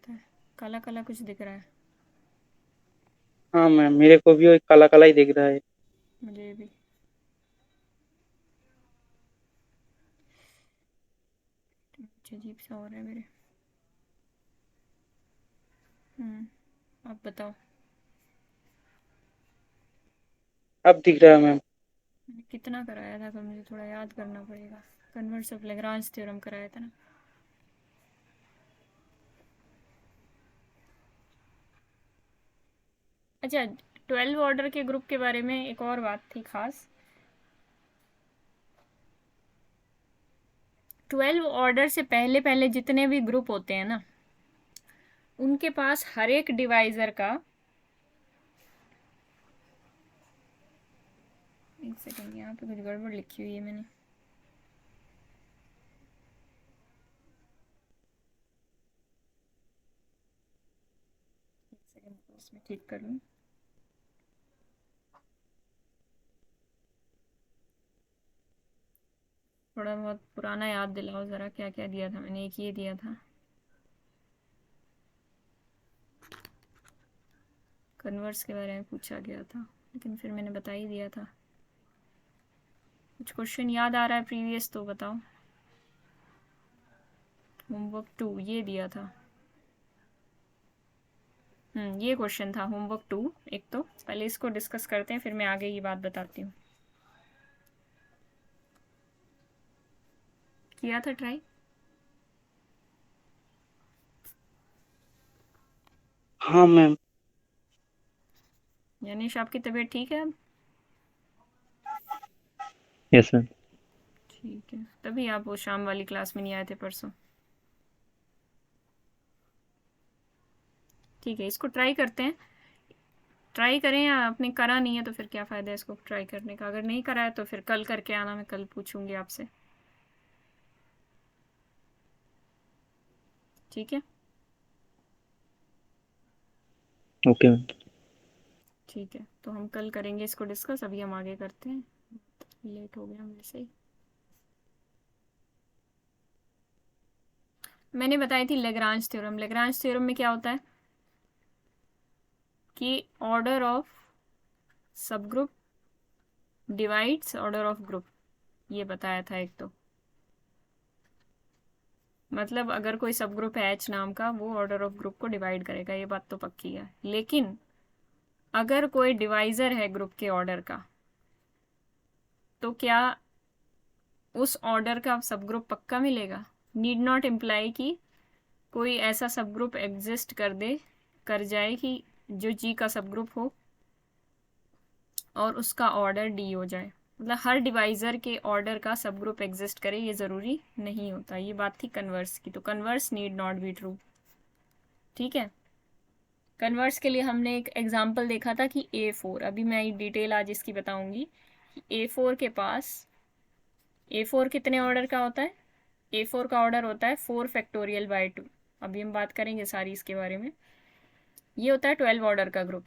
होता है? काला काला कुछ दिख रहा है। हाँ मैम, मेरे को भी वो काला काला ही दिख रहा है। मुझे भी कुछ अजीब सा हो रहा है मेरे। आप बताओ। अब दिख रहा है मैम। मैंने कितना कराया था, मुझे थोड़ा याद करना पड़ेगा। कन्वर्स ऑफ लेग्रांज थ्योरम कराया था ना। अच्छा, 12 ऑर्डर के ग्रुप के बारे में एक और बात थी खास। 12 ऑर्डर से पहले पहले जितने भी ग्रुप होते हैं ना, उनके पास हर एक डिवाइजर का, एक सेकेंड, यहाँ पे कुछ गड़बड़ लिखी हुई है मैंने। एक सेकेंड, इसमें ठीक कर लूँ। थोड़ा बहुत पुराना याद दिलाओ ज़रा, क्या क्या दिया था मैंने। एक ये दिया था, कन्वर्स के बारे में पूछा गया था, लेकिन फिर मैंने बता ही दिया था। कुछ क्वेश्चन याद आ रहा है प्रीवियस तो बताओ। होमवर्क 2 ये दिया था। ये क्वेश्चन था होमवर्क 2। एक तो पहले इसको डिस्कस करते हैं, फिर मैं आगे ये बात बताती हूँ। किया था ट्राई? हाँ मैम। यानीश, आपकी तबीयत ठीक है अब? Yes ma'am. ठीक है, तभी आप वो शाम वाली क्लास में नहीं आए थे परसों। ठीक है, इसको ट्राई करते हैं। ट्राई करें, या आपने करा नहीं है तो फिर क्या फ़ायदा है इसको ट्राई करने का। अगर नहीं करा है तो फिर कल करके आना, मैं कल पूछूंगी आपसे। ठीक है। Okay ma'am. ठीक है, तो हम कल करेंगे इसको डिस्कस। अभी हम आगे करते हैं, लेट हो गया वैसे ही। मैंने बताई थी लेग्रांज थ्योरम। लेग्रांज थ्योरम में क्या होता है कि ऑर्डर ऑफ सब group divides order of group, ये बताया था एक तो। मतलब अगर कोई सब ग्रुप है एच नाम का, वो ऑर्डर ऑफ ग्रुप को डिवाइड करेगा, ये बात तो पक्की है। लेकिन अगर कोई डिवाइजर है ग्रुप के ऑर्डर का, तो क्या उस ऑर्डर का सब ग्रुप पक्का मिलेगा? नीड नॉट इम्प्लाई कि कोई ऐसा सब ग्रुप एग्जिस्ट कर जाए कि जो जी का सब ग्रुप हो और उसका ऑर्डर डी हो जाए। मतलब हर डिवाइजर के ऑर्डर का सब ग्रुप एग्जिस्ट करे, ये ज़रूरी नहीं होता। ये बात थी कन्वर्स की, तो converse need not be true. ठीक है। कन्वर्स के लिए हमने एक एग्जाम्पल देखा था कि A4, अभी मैं डिटेल आज इसकी बताऊंगी। A4 के पास, A4 कितने ऑर्डर का होता है? A4 का ऑर्डर होता है 4 फैक्टोरियल/2। अभी हम बात करेंगे सारी इसके बारे में। ये होता है 12 ऑर्डर का ग्रुप।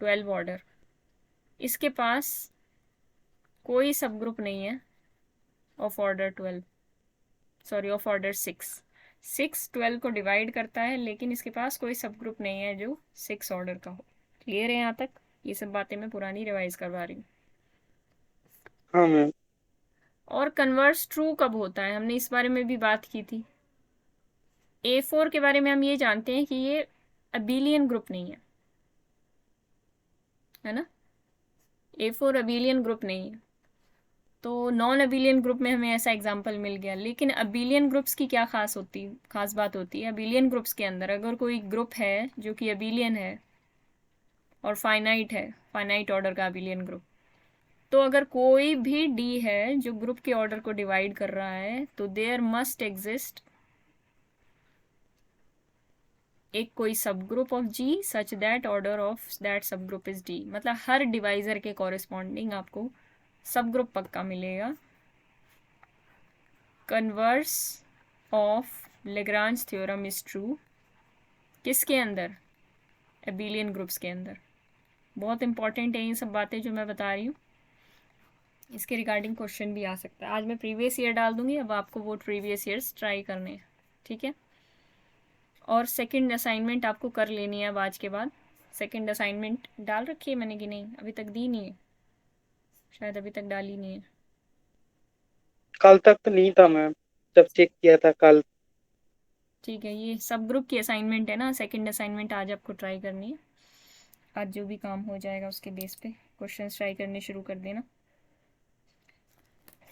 12 ऑर्डर, इसके पास कोई सब ग्रुप नहीं है of order 12, sorry of order 6। 6 12 को डिवाइड करता है, लेकिन इसके पास कोई सब ग्रुप नहीं है जो 6 ऑर्डर का हो। क्लियर है यहाँ तक? ये सब बातें मैं पुरानी रिवाइज करवा रही हूँ। हाँ मैम। और कन्वर्स ट्रू कब होता है, हमने इस बारे में भी बात की थी। A4 के बारे में हम ये जानते हैं कि ये अबीलियन ग्रुप नहीं है ना। A4 अबीलियन ग्रुप नहीं है, तो नॉन अबीलियन ग्रुप में हमें ऐसा एग्जाम्पल मिल गया। लेकिन अबीलियन ग्रुप्स की क्या खास बात होती है? अबीलियन ग्रुप्स के अंदर अगर कोई ग्रुप है जो कि अबीलियन है और फाइनाइट है, फाइनाइट ऑर्डर का अबीलियन ग्रुप, तो अगर कोई भी डी है जो ग्रुप के ऑर्डर को डिवाइड कर रहा है, तो देयर मस्ट एग्जिस्ट एक कोई subgroup of G such that order of that subgroup is D. मतलब हर डिवाइजर के कॉरेस्पॉन्डिंग आपको सब ग्रुप पक्का मिलेगा। Converse of Lagrange theorem is true किसके अंदर? एबिलियन ग्रुप्स के अंदर। बहुत इंपॉर्टेंट है ये सब बातें जो मैं बता रही हूँ। इसके रिगार्डिंग क्वेश्चन भी आ सकता है। आज मैं प्रीवियस ईयर डाल दूंगी, अब आपको वो प्रीवियस ईयर्स ट्राई करने हैं। ठीक है। और सेकंड असाइनमेंट आपको कर लेनी है अब आज के बाद। सेकंड असाइनमेंट डाल रखी है मैंने कि नहीं, अभी तक दी नहीं है, शायद अभी तक डाली नहीं है। कल तक तो नहीं था मैम, जब चेक किया था कल। ठीक है, ये सब ग्रुप की असाइनमेंट है ना, सेकंड असाइनमेंट आज आपको ट्राई करनी है। आज जो भी काम हो जाएगा उसके बेस पे क्वेश्चंस ट्राई करने शुरू कर देना।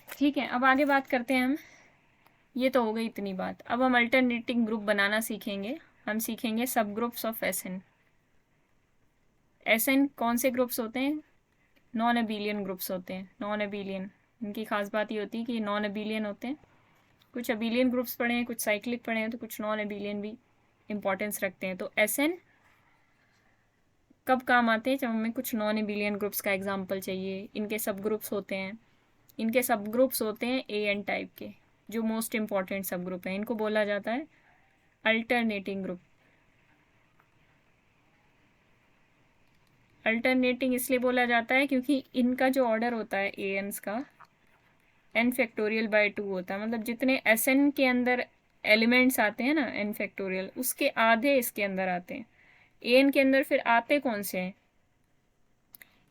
ठीक है, अब आगे बात करते हैं हम। ये तो हो गई इतनी बात। अब हम अल्टरनेटिंग ग्रुप बनाना सीखेंगे। हम सीखेंगे सब ग्रुप्स ऑफ एसएन। एसएन कौन से ग्रुप्स होते हैं? नॉन अबेलियन ग्रुप्स होते हैं। नॉन अबेलियन, इनकी खास बात ये होती है कि ये नॉन अबेलियन होते हैं। कुछ अबेलियन ग्रुप्स पढ़े हैं, कुछ साइक्लिक पढ़े हैं, तो कुछ नॉन अबेलियन भी इंपॉर्टेंस रखते हैं। तो एसएन कब काम आते हैं? जब हमें कुछ नॉन अबेलियन ग्रुप्स का एग्जाम्पल चाहिए। इनके सब ग्रुप्स होते हैं। इनके सब ग्रुप्स होते हैं ए एन टाइप के, जो मोस्ट इंपॉर्टेंट सब ग्रुप हैं। इनको बोला जाता है अल्टरनेटिंग ग्रुप। अल्टरनेटिंग इसलिए बोला जाता है क्योंकि इनका जो ऑर्डर होता है ए एन्स का, एन फैक्टोरियल बाय 2 होता है। मतलब जितने एस एन के अंदर एलिमेंट्स आते हैं ना एन फैक्टोरियल, उसके आधे इसके अंदर आते हैं। ए एन के अंदर फिर आते कौन से हैं?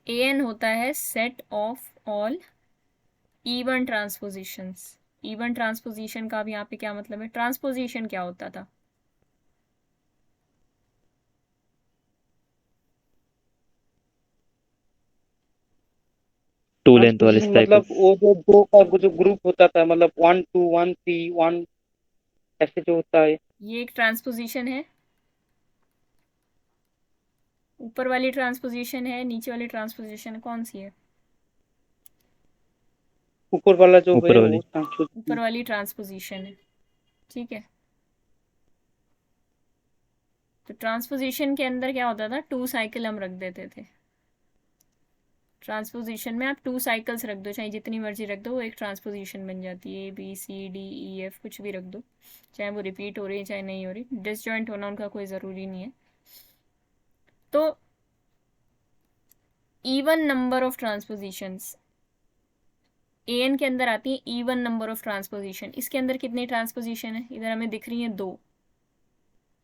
ए एन होता है set of all even transpositions. Even transposition का अब यहाँ पे क्या मतलब है? ट्रांसपोजिशन क्या होता था? टू लेंथ वाले ट्रांसपोजिशन मतलब साइकिल्स। वो जो दो का जो ग्रुप होता था, मतलब 1 2 1 3 1, ऐसे जो होता है। ये एक ट्रांसपोजिशन है। ऊपर वाली ट्रांसपोजिशन है, नीचे वाली ट्रांसपोजिशन कौन सी है? ऊपर वाला जो ऊपर है वो वाली। ऊपर ट्रांसपोजिशन। वाली ट्रांसपोजिशन है। ठीक है, तो ट्रांसपोजिशन के अंदर क्या होता था? 2 साइकिल हम रख देते थे। ट्रांसपोजिशन में आप 2 साइकिल्स रख दो, चाहे जितनी मर्जी रख दो, वो एक ट्रांसपोजिशन बन जाती है। A B C D E F कुछ भी रख दो, चाहे वो रिपीट हो रही है चाहे नहीं हो रही। डिसजॉइंट होना उनका कोई ज़रूरी नहीं है। तो even number of transpositions A N के अंदर आती है। इवन नंबर ऑफ ट्रांसपोजिशन, इसके अंदर कितनी ट्रांसपोजिशन है? इधर हमें दिख रही है 2।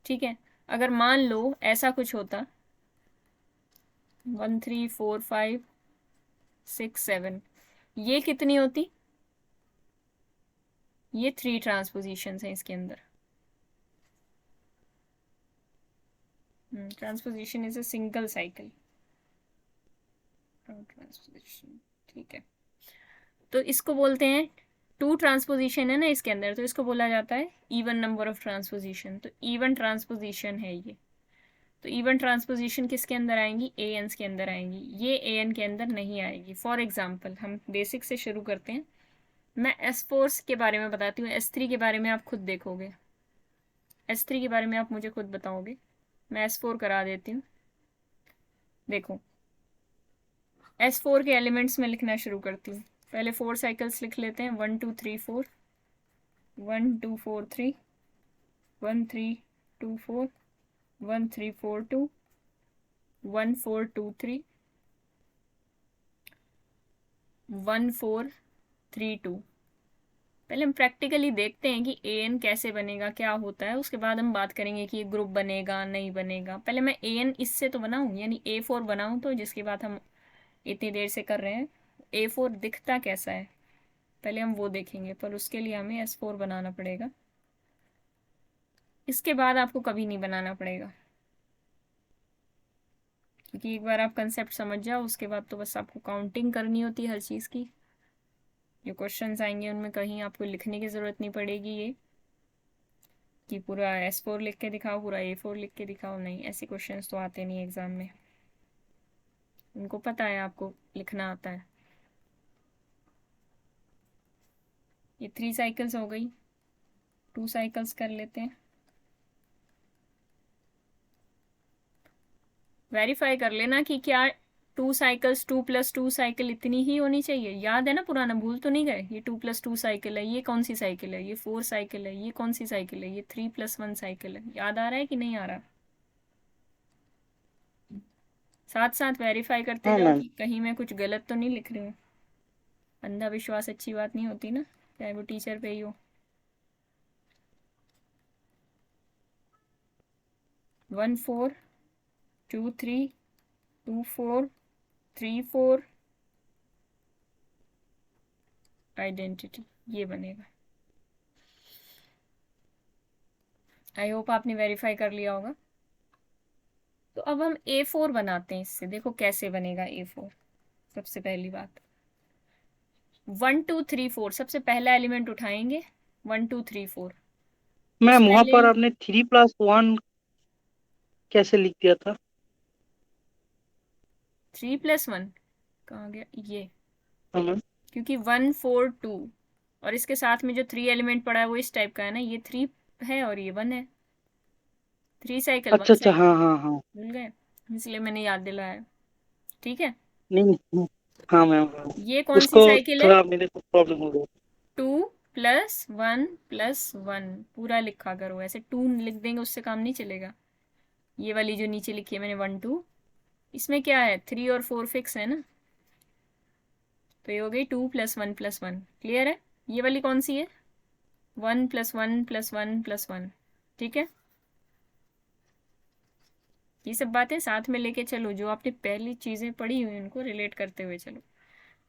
ठीक है, अगर मान लो ऐसा कुछ होता 1 3 4 5 6 7, ये कितनी होती? ये 3 ट्रांसपोजिशंस हैं इसके अंदर। Transposition is a single cycle transposition. ठीक है, तो इसको बोलते हैं 2 ट्रांसपोजिशन है ना इसके अंदर, तो इसको बोला जाता है इवन नंबर ऑफ ट्रांसपोजिशन। तो इवन ट्रांसपोजिशन है ये। तो इवन ट्रांसपोजिशन किसके अंदर आएंगी? ए एन के अंदर आएंगी। ये ए एन के अंदर नहीं आएगी। फॉर एग्जाम्पल हम बेसिक से शुरू करते हैं। मैं एस फोर्स के बारे में बताती हूँ, एस थ्री के बारे में आप खुद देखोगे, एस थ्री के बारे में आप मुझे खुद बताओगे। मैं एस फोर करा देती हूँ। देखो, एस फोर के एलिमेंट्स में लिखना शुरू करती हूँ। पहले 4 साइकिल्स लिख लेते हैं। 1 2 3 4, 1 2 4 3, 1 3 2 4, 1 3 4 2, 1 4 2 3, 1 4 3 2। पहले हम प्रैक्टिकली देखते हैं कि ए एन कैसे बनेगा, क्या होता है। उसके बाद हम बात करेंगे कि ये ग्रुप बनेगा नहीं बनेगा। पहले मैं ए एन इससे तो बनाऊँ, यानी ए फोर बनाऊँ, तो जिसकी बात हम इतनी देर से कर रहे हैं। ए फोर दिखता कैसा है पहले हम वो देखेंगे, पर उसके लिए हमें एस फोर बनाना पड़ेगा। इसके बाद आपको कभी नहीं बनाना पड़ेगा, क्योंकि एक बार आप कंसेप्ट समझ जाओ उसके बाद तो बस आपको काउंटिंग करनी होती है हर चीज़ की। जो क्वेश्चंस आएंगे उनमें कहीं आपको लिखने की ज़रूरत नहीं पड़ेगी ये कि पूरा एस फोर लिख के दिखाओ, पूरा ए फोर लिख के दिखाओ। नहीं, ऐसे क्वेश्चंस तो आते नहीं एग्जाम में। उनको पता है आपको लिखना आता है। ये 3 साइकिल्स हो गई, 2 साइकिल्स कर लेते हैं। वेरीफाई कर लेना कि क्या 2 साइकिल्स 2 + 2 साइकिल इतनी ही होनी चाहिए। याद है ना, पुराना भूल तो नहीं गए? ये 2 + 2 साइकिल है, ये कौन सी साइकिल है? ये 4 साइकिल है, ये कौन सी साइकिल है? ये 3 + 1 साइकिल है। याद आ रहा है कि नहीं आ रहा? साथ साथ वेरीफाई करते हाँ जाओ मैम। कि कहीं मैं कुछ गलत तो नहीं लिख रही हूँ। अंधा विश्वास अच्छी बात नहीं होती ना, चाहे वो टीचर पे ही हो। 1 4 2 3 2 4 3 4 आइडेंटिटी, ये बनेगा। आई होप आपने वेरीफाई कर लिया होगा। तो अब हम A4 बनाते हैं इससे, देखो कैसे बनेगा A4। सबसे पहली बात 1 2 3 4, सबसे पहला एलिमेंट उठाएंगे 1 2 3 4। उस मैम वहां पहले पर आपने 3+1 कैसे लिख दिया था? 3+1 कहाँ गया ये? हाँ मैम। क्योंकि 1 4 2 और इसके साथ में जो 3 एलिमेंट पड़ा है वो इस टाइप का है ना, ये 3 है और ये 1 है। 3 साइकिल 1 अच्छा अच्छा, साइकिल। हाँ हाँ हाँ। भूल गए, इसलिए मैंने याद दिलाया। ठीक है, नहीं नहीं, हाँ मैम हाँ। ये कौन सी उसको साइकिल है? थोड़ा मेरे को प्रॉब्लम हो गया। 2+1+1 पूरा लिखा करो, ऐसे 2 लिख देंगे उससे काम नहीं चलेगा। ये वाली जो नीचे लिखी है मैंने 1 2, इसमें क्या है 3 और 4 फिक्स है ना, तो ये हो गई 2+1+1। क्लियर है? ये वाली कौन सी है? 1+1+1+1। ठीक है, ये सब बातें साथ में लेके चलो, जो आपने पहली चीज़ें पढ़ी हुई उनको रिलेट करते हुए चलो।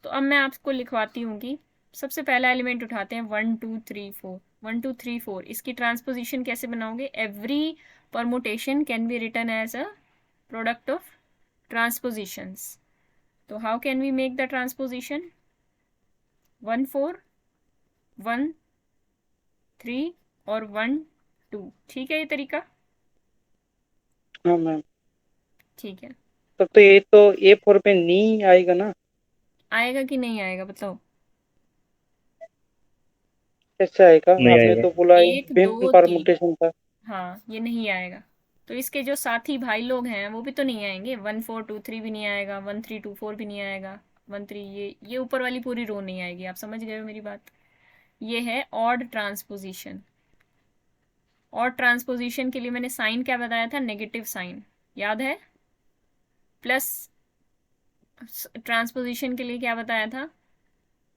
तो अब मैं आपको लिखवाती हूँ कि सबसे पहला एलिमेंट उठाते हैं 1 2 3 4। 1 2 3 4 इसकी ट्रांसपोजिशन कैसे बनाओगे? Every permutation can be written as a product of transpositions. तो how can we make the transposition? 1 4 1 3 और 1 2। ठीक है ये तरीका? हाँ मैम। ठीक है, तब तो ये तो A4 पे नहीं आएगा ना? आएगा कि नहीं आएगा बताओ? कैसे आएगा? नहीं आपने आएगा। तो बोला एक विभिन्न दो तीन, परमुटेशन था। हाँ ये नहीं आएगा। तो इसके जो साथी भाई लोग हैं वो भी तो नहीं आएंगे। 1 4 2 3 भी नहीं आएगा, 1 3 2 4 भी नहीं आएगा, 1 3, ये ऊपर वाली पूरी रो नहीं आएगी। आप समझ गए हो मेरी बात? ये है ऑड ट्रांसपोजिशन। ऑड ट्रांसपोजिशन के लिए मैंने साइन क्या बताया था? नेगेटिव साइन, याद है? प्लस ट्रांसपोजिशन के लिए क्या बताया था?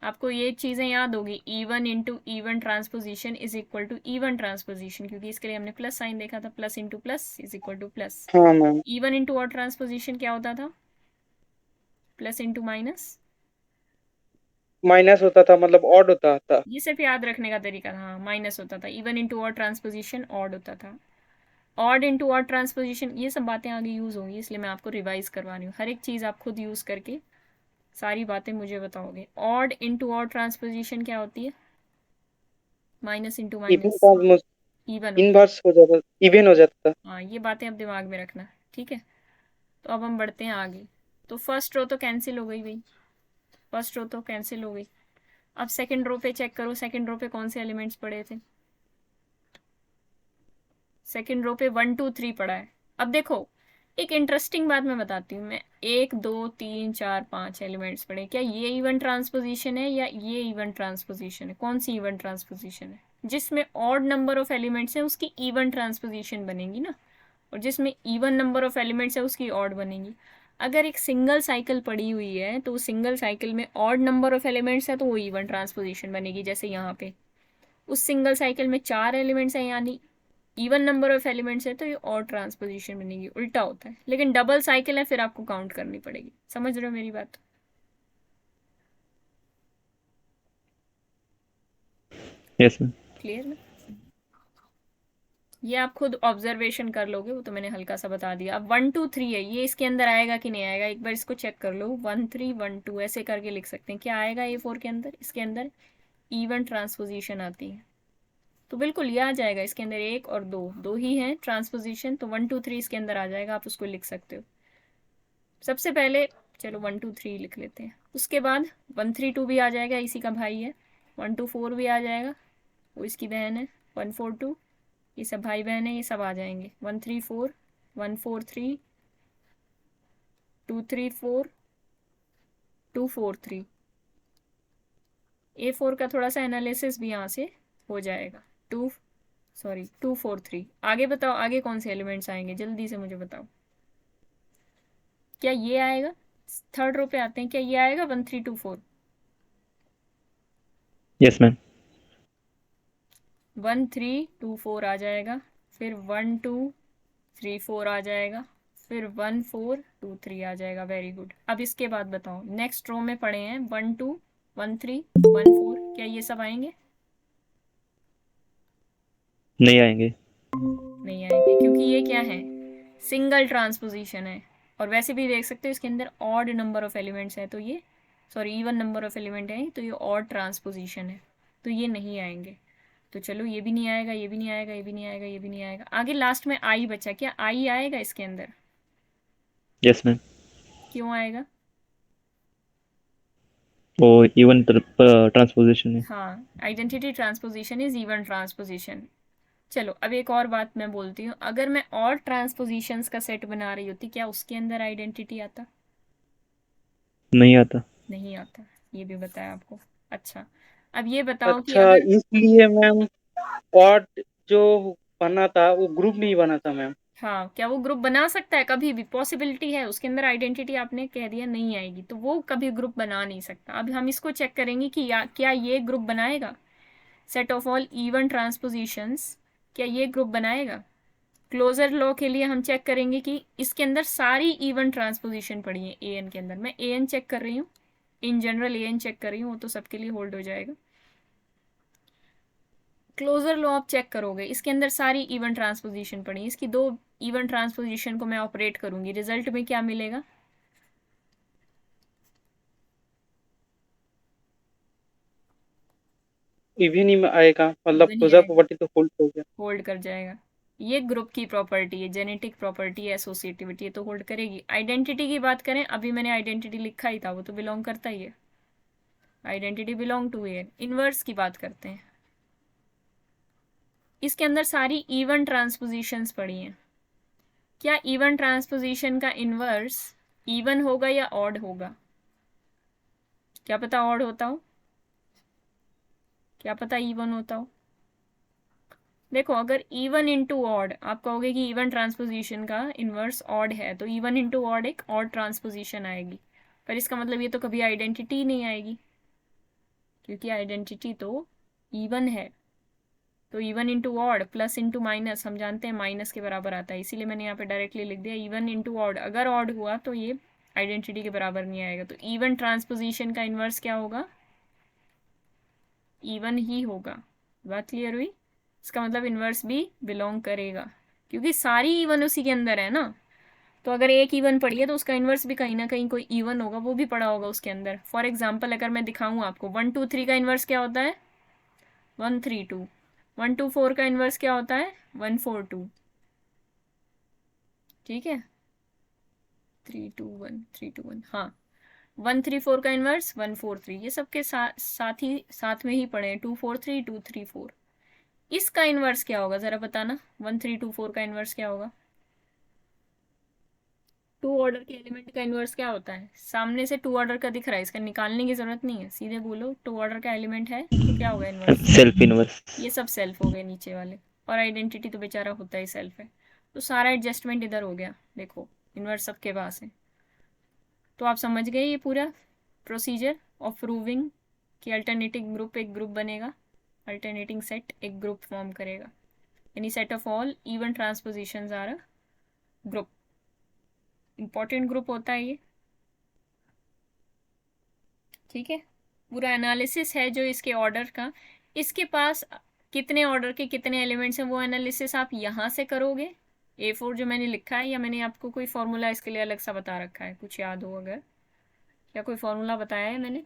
आपको ये चीज़ें याद होगी, even into even transposition is equal to even transposition, क्योंकि इसके लिए हमने प्लस साइन देखा था, plus into plus is equal to plus. हाँ ma'am. Even into odd transposition क्या होता था? Plus into minus. माइनस होता था, मतलब ऑड होता था। ये सिर्फ याद रखने का तरीका था। हाँ माइनस होता था। Even into odd transposition odd होता था। ऑड इंटू ऑड ट्रांसपोजिशन, ये सब बातें आगे यूज होंगी, इसलिए मैं आपको रिवाइज करवा रही हूँ। हर एक चीज़ आप खुद यूज करके सारी बातें मुझे बताओगे। ऑड इंटू ऑड ट्रांसपोजिशन क्या होती है? माइनस इंटू इवन माइनस ट्रांसमोस इवन होती है। इनवर्स हो जाता, इवन हो जाता था। हाँ ये बातें अब दिमाग में रखना। ठीक है, तो अब हम बढ़ते हैं आगे। तो फर्स्ट रो तो कैंसिल हो गई भाई, फर्स्ट रो तो कैंसिल हो गई। अब सेकंड रो पे चेक करो, सेकंड रो पे कौन से एलिमेंट्स पड़े थे? सेकंड रो पे 1 2 3 पड़ा है। अब देखो, एक इंटरेस्टिंग बात मैं बताती हूँ। मैं 1 2 3 4 5 एलिमेंट्स पड़े, क्या ये इवन ट्रांसपोजिशन है या ये इवन ट्रांसपोजिशन है? कौन सी इवन ट्रांसपोजिशन है? जिसमें ऑड नंबर ऑफ एलिमेंट्स है उसकी इवन ट्रांसपोजिशन बनेगी ना, और जिसमें इवन नंबर ऑफ एलिमेंट्स है उसकी ऑड बनेगी। अगर एक सिंगल साइकिल पड़ी हुई है तो सिंगल साइकिल में ऑड नंबर ऑफ एलिमेंट्स है तो वो इवन ट्रांसपोजिशन बनेगी। जैसे यहाँ पे उस सिंगल साइकिल में 4 एलिमेंट्स हैं, यानी इवन नंबर ऑफ एलिमेंट्स है, तो ये ऑड ट्रांसपोजिशन बनेगी। उल्टा होता है, लेकिन डबल साइकिल है फिर आपको काउंट करनी पड़ेगी। समझ रहे हो मेरी बात? Yes ma'am. क्लियर ना? ये आप खुद ऑब्जर्वेशन कर लोगे, वो तो मैंने हल्का सा बता दिया। अब 1 2 3 है, ये इसके अंदर आएगा कि नहीं आएगा एक बार इसको चेक कर लो। 1 3 1 2 ऐसे करके लिख सकते हैं। क्या आएगा A4 के अंदर? इसके अंदर इवन ट्रांसपोजिशन आती है, तो बिल्कुल ये आ जाएगा। इसके अंदर एक और दो, दो ही हैं ट्रांसपोजिशन, तो 1 2 3 इसके अंदर आ जाएगा, आप उसको लिख सकते हो। सबसे पहले चलो 1 2 3 लिख लेते हैं, उसके बाद 1 3 2 भी आ जाएगा, इसी का भाई है। 1 2 4 भी आ जाएगा, वो इसकी बहन है। 1 4 2, ये सब भाई बहन है, ये सब आ जाएंगे। 1 3 4 1 4 3 2 3 4 2 4 3। A4 का थोड़ा सा एनालिसिस भी यहाँ से हो जाएगा। 2 सॉरी 2 4 3। आगे बताओ, आगे कौन से एलिमेंट्स आएंगे जल्दी से मुझे बताओ। क्या ये आएगा? थर्ड रो पे आते हैं, क्या ये आएगा 1 3 2 4? Yes ma'am. 1 3 2 4 आ जाएगा, फिर 1 2 3 4 आ जाएगा, फिर 1 4 2 3 आ जाएगा। Very good. अब इसके बाद बताओ, नेक्स्ट रो में पड़े हैं 1 2 1 3 1 4, क्या ये सब आएंगे? नहीं आएंगे। नहीं आएंगे, क्योंकि ये क्या है, सिंगल ट्रांसपोजिशन है। और वैसे भी देख सकते हो इसके अंदर ऑड नंबर ऑफ एलिमेंट्स है, तो ये sorry even number of element है, तो ये ऑड ट्रांसपोजिशन है, तो ये नहीं आएंगे। तो चलो ये भी नहीं आएगा, ये भी नहीं आएगा, ये भी नहीं आएगा, ये भी नहीं आएगा। आगे लास्ट में आई बचा, क्या आई आएगा इसके अंदर? Yes ma'am. क्यों आएगा? वो इवन ट्रांसपोजिशन है। हाँ, identity transposition is even transposition. चलो अब एक और बात मैं बोलती हूँ, अगर मैं और ट्रांसपोजिशंस का सेट बना रही होती, क्या उसके अंदर आइडेंटिटी आता? नहीं आता। नहीं आता, ये भी बताया आपको। अच्छा, अब ये बताओ कि अच्छा, अगर इसलिए मैम ऑड जो बना था वो ग्रुप नहीं बना था मैम। हाँ, क्या वो ग्रुप बना सकता है? कभी भी पॉसिबिलिटी है, उसके अंदर आइडेंटिटी आपने कह दिया नहीं आएगी, तो वो कभी ग्रुप बना नहीं सकता। अब हम इसको चेक करेंगे कि क्या ये ग्रुप बनाएगा, सेट ऑफ ऑल इवन ट्रांसपोजिशंस, क्या ये ग्रुप बनाएगा? क्लोजर लॉ के लिए हम चेक करेंगे कि इसके अंदर सारी इवन ट्रांसपोजिशन पड़ी है ए एन के अंदर। मैं ए एन चेक कर रही हूँ, in general A N check कर रही हूँ, वो तो सबके लिए होल्ड हो जाएगा। क्लोजर लॉ आप चेक करोगे, इसके अंदर सारी इवन ट्रांसपोजिशन पड़ी है, इसकी 2 इवन ट्रांसपोजिशन को मैं ऑपरेट करूंगी, रिजल्ट में क्या मिलेगा? इवन ही में आएगा, मतलब इवन ही क्लोजर आएगा, प्रॉपर्टी तो होल्ड हो गया। होल्ड कर जाएगा। ये ग्रुप की प्रॉपर्टी है, जेनेटिक प्रॉपर्टी है, एसोसिएटिविटी है, तो होल्ड करेगी। आइडेंटिटी की बात करें, अभी मैंने आइडेंटिटी लिखा ही था, वो तो बिलोंग करता ही है, identity belong to A. Inverse की बात करते हैं, इसके अंदर सारी इवन ट्रांसपोजिशंस पड़ी हैं, क्या इवन ट्रांसपोजिशन का इनवर्स इवन होगा या ऑड होगा? क्या पता ऑड होता हो, क्या पता इवन होता हो। देखो, अगर इवन इंटू ऑड, आप कहोगे कि इवन ट्रांसपोजिशन का इनवर्स ऑड है, तो इवन इंटू ऑड एक ऑड ट्रांसपोजिशन आएगी, पर इसका मतलब ये तो कभी आइडेंटिटी नहीं आएगी, क्योंकि आइडेंटिटी तो इवन है। तो even into odd plus into minus, हम जानते हैं माइनस के बराबर आता है, इसीलिए मैंने यहाँ पे डायरेक्टली लिख दिया इवन इंटू ऑड। अगर ऑड हुआ तो ये आइडेंटिटी के बराबर नहीं आएगा, तो इवन ट्रांसपोजिशन का इनवर्स क्या होगा? इवन ही होगा। बात क्लियर हुई? इसका मतलब इनवर्स भी बिलोंग करेगा, क्योंकि सारी इवन उसी के अंदर है ना। तो अगर एक इवन पड़ी है तो उसका इनवर्स भी कहीं ना कहीं कोई इवन होगा, वो भी पड़ा होगा उसके अंदर। फॉर एग्जाम्पल अगर मैं दिखाऊं आपको, 1 2 3 का इनवर्स क्या होता है? 1 3 2। 1 2 4 का इनवर्स क्या होता है? 1 4 2। ठीक है, 3 2 1 3 2 1, हाँ। 1 3 4 का इनवर्स 1 4 3, ये सबके साथ में ही पड़े हैं, 2 4 3 2 3 4। इसका इनवर्स क्या होगा जरा बताना, 1 3 2 4 का इनवर्स क्या होगा? 2 ऑर्डर के एलिमेंट का इनवर्स क्या होता है? सामने से 2 ऑर्डर का दिख रहा है, इसका निकालने की जरूरत नहीं है, सीधे बोलो 2 ऑर्डर का एलिमेंट है तो क्या होगा इनवर्स? Self inverse. ये सब सेल्फ हो गए नीचे वाले, और आइडेंटिटी तो बेचारा होता ही सेल्फ है। तो सारा एडजस्टमेंट इधर हो गया, देखो इनवर्स सबके पास है। तो आप समझ गए ये पूरा प्रोसीजर ऑफ प्रूविंग कि अल्टरनेटिंग ग्रुप एक ग्रुप बनेगा, अल्टरनेटिंग सेट एक ग्रुप फॉर्म करेगा, यानी set of all even transpositions are a group. Important group होता है ये, ठीक है। पूरा एनालिसिस है जो इसके ऑर्डर का, इसके पास कितने ऑर्डर के कितने एलिमेंट्स हैं वो एनालिसिस आप यहाँ से करोगे। A4 जो मैंने लिखा है, या मैंने आपको कोई फॉर्मूला इसके लिए अलग सा बता रखा है, कुछ याद हो अगर, क्या कोई फॉर्मूला बताया है मैंने?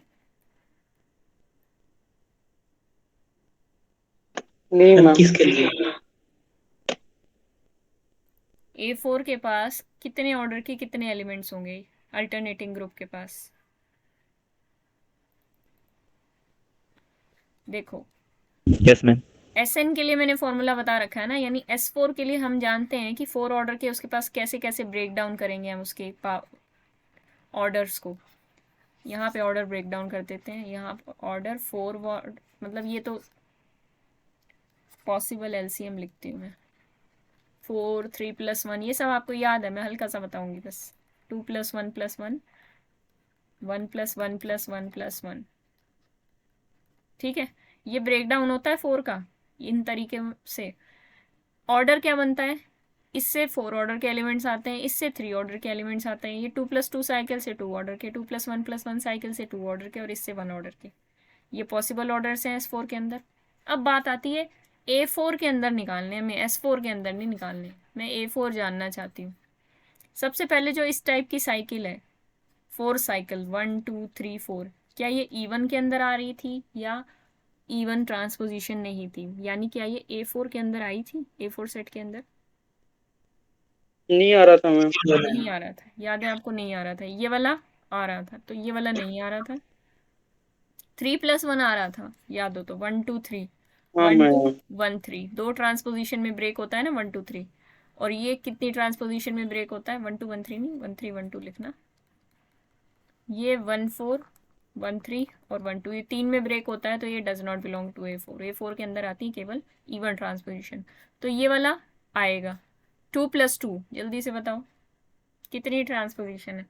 नहीं मैम। किसके लिए? A4 के पास कितने ऑर्डर के कितने एलिमेंट्स होंगे अल्टरनेटिंग ग्रुप के पास? देखो, यस मैम। Sn के लिए मैंने फॉर्मूला बता रखा है ना, यानी S4 के लिए हम जानते हैं कि 4 ऑर्डर के उसके पास कैसे कैसे ब्रेक डाउन करेंगे हम उसके ऑर्डर्स को। यहाँ पे ऑर्डर ब्रेक डाउन कर देते हैं, यहाँ ऑर्डर 4 मतलब ये तो पॉसिबल एलसीएम लिखती हूँ मैं, 4 3 + 1, ये सब आपको याद है, मैं हल्का सा बताऊंगी बस। 2 + 1 + 1, 1 + 1 + 1 + 1, ठीक है। ये ब्रेक डाउन होता है 4 का इन तरीके से। ऑर्डर क्या बनता है? इससे 4 ऑर्डर के एलिमेंट्स आते हैं, इससे 3 ऑर्डर के एलिमेंट्स आते हैं। ये 2+2 साइकिल से 2 ऑर्डर के, 2+1+1 साइकिल से 2 ऑर्डर के, और इससे 1 ऑर्डर के। ये पॉसिबल ऑर्डर्स हैं S4 के अंदर। अब बात आती है A4 के अंदर निकालने, हमें S4 के अंदर नहीं निकालने, मैं A4 जानना चाहती हूँ। सबसे पहले जो इस टाइप की साइकिल है, 4 साइकिल 1 2 3 4, क्या ये E1 के अंदर आ रही थी या E1 ट्रांसपोजिशन नहीं थी? यानी क्या ये A4 के अंदर आई थी, A4 सेट के अंदर? नहीं आ रहा था मैम। नहीं आ रहा था, याद है आपको? नहीं आ रहा था। ये वाला आ रहा था, तो ये वाला नहीं आ रहा था। 3+1 आ रहा था, याद हो तो, 1 2 3, हाँ 1 2 मैम। 1 3, 2 ट्रांसपोजिशन में ब्रेक होता है ना, 1 2 3। और ये कितनी ट्रांसपोजिशन में ब्रेक होता है? 1 2 1 3 नहीं, 1 3 1 2 लिखना। ये 1 4 1 3 और 1 2, ये 3 में ब्रेक होता है, तो ये does not belong to A4। A4 के अंदर आती है केवल E1 ट्रांसपोजिशन। तो ये वाला आएगा। 2+2, जल्दी से बताओ कितनी ट्रांसपोजिशन है?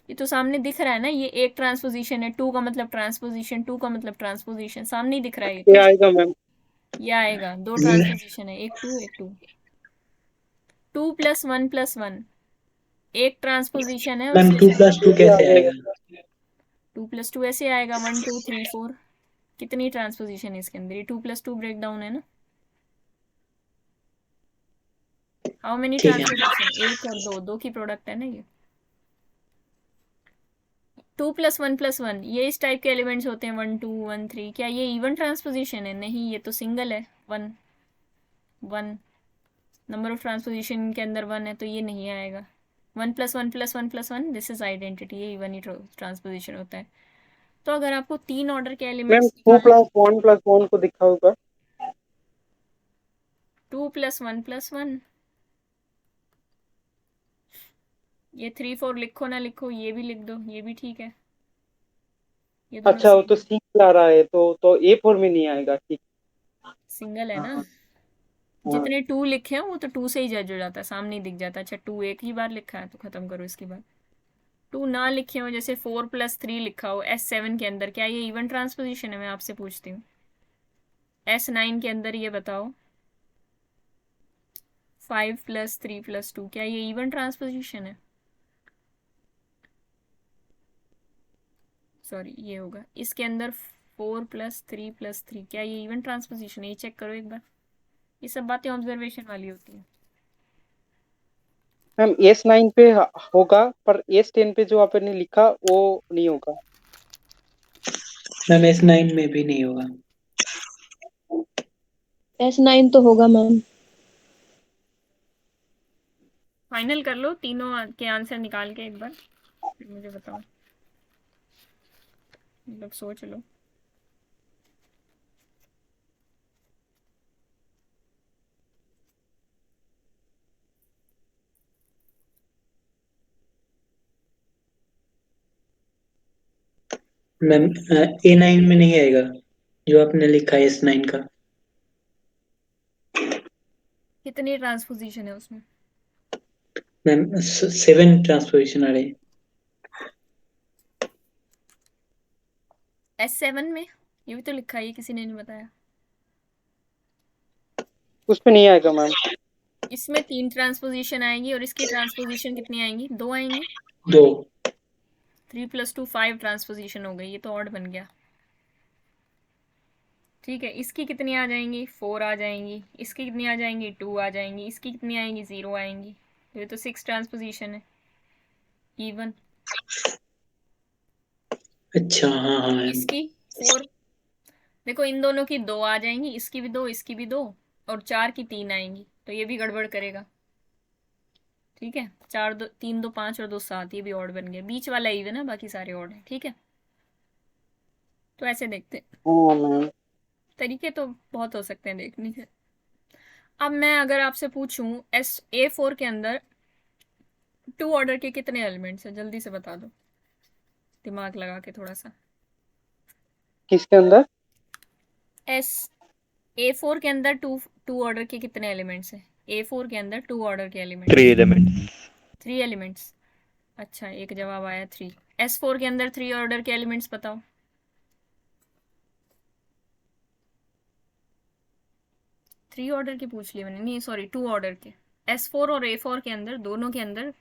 ये तो सामने दिख रहा है ना, ये एक ट्रांसपोजिशन है, 2 का मतलब ट्रांसपोजिशन, 2 का मतलब ट्रांसपोजिशन, सामने ही दिख रहा है ये ये तो। आएगा मैम। ये आएगा, 2 ट्रांसपोजिशन है, एक 2 एक 2। 2+1+1 एक ट्रांसपोजिशन है, और मैम इसके 2+2 ये कैसे आएगा। आएगा? 2+2 ऐसे आएगा, 1 2 3 4। कितनी ट्रांसपोजिशन है इसके अंदर? ये 2+2 ब्रेक डाउन है ना। हाउ मेनी ठीक है। ट्रांसपोजिशन? एक और दो, दो की प्रोडक्ट है ना ये। 2+1+1, ये इस टाइप के एलिमेंट्स होते हैं, 1 2 1 3। क्या ये इवन ट्रांसपोजिशन है? नहीं, ये तो सिंगल है। 1 1 नंबर ऑफ ट्रांसपोजिशन के अंदर 1 है, तो ये नहीं आएगा। 1+1+1+1, दिस इज आइडेंटिटी, ये इवन ही ट्रांसपोजिशन होता है। तो अगर आपको 3 ऑर्डर के मैम एलिमेंट्स 2+1+1 निकालने, को दिखा होगा। 2+1+1, ये 3 4 लिखो ना लिखो, ये भी लिख दो, ये भी ठीक है। ये दोनों अच्छा, वो तो सेम सिंगल आ रहा है, तो A4 में नहीं आएगा। ठीक। सिंगल है हाँ ना। हाँ हाँ। जितने 2 लिखे हैं वो तो 2 से ही जज हो जाता है, सामने ही दिख जाता है। अच्छा, 2 एक ही बार लिखा है तो खत्म करो इसकी बात। 2 ना लिखे हो, जैसे 4+3 लिखा हो S7 के अंदर, क्या ये इवन ट्रांसपोजिशन है? मैं आपसे पूछती हूँ। S9 के अंदर ये बताओ, 5+3+2, क्या ये इवन ट्रांसपोजिशन है? सॉरी, ये होगा इसके अंदर 4+3+3, क्या ये इवन ट्रांसपोजिशन है? ये चेक करो एक बार। ये सब बातें ऑब्जर्वेशन वाली होती हैं। मैम S9 पे होगा, पर S10 पे जो आपने लिखा वो नहीं होगा। मैम S9 में भी नहीं होगा। S9 तो होगा मैम। फाइनल कर लो तीनों के आंसर निकाल के एक बार, फिर मुझे बताओ, मतलब सोच लो। मैम A9 में नहीं आएगा जो आपने लिखा है S9 का। कितनी ट्रांसपोजिशन है उसमें? मैम 7 ट्रांसपोजिशन आ रहे हैं। S7 में ये भी तो लिखा है, ये किसी ने नहीं बताया। उस पे नहीं आएगा मैम। इसमें 3 ट्रांसपोजिशन आएंगी, और इसकी ट्रांसपोजिशन कितनी आएंगी? 2 आएंगी। 2। 3+2 5 ट्रांसपोजिशन हो गई, ये तो ऑड बन गया। ठीक है, इसकी कितनी आ जाएंगी? 4 आ जाएंगी। इसकी कितनी आ जाएंगी? 2 आ जाएंगी। इसकी कितनी आएंगी? 0 आएंगी। ये तो 6 ट्रांसपोजिशन है, इवन। अच्छा हाँ हाँ मैम। इसकी 4, देखो इन दोनों की 2 आ जाएंगी, इसकी भी 2, इसकी भी 2, और 4 की 3 आएंगी, तो ये भी गड़बड़ करेगा। ठीक है, 4 2 3 2 5 और 2 7, ये भी ऑड बन गया। बीच वाला इवन है, बाकी सारे ऑड है। ठीक है, तो ऐसे देखते हैं। हाँ मैम। तरीके तो बहुत हो सकते हैं देखने के। अब मैं अगर आपसे पूछूं, A4 के अंदर 2 ऑर्डर के कितने एलिमेंट्स हैं? जल्दी से बता दो, दिमाग लगा के थोड़ा सा। किसके अंदर? एस A4 के अंदर 2 ऑर्डर के कितने एलिमेंट्स हैं? A4 के अंदर 2 ऑर्डर के एलिमेंट्स। 3 elements. 3 एलिमेंट्स। अच्छा, एक जवाब आया 3। S4 के अंदर 3 ऑर्डर के एलिमेंट्स बताओ। 3 ऑर्डर के पूछ लिए मैंने, नहीं सॉरी 2 ऑर्डर के। S4 और A4 के अंदर, दोनों के अंदर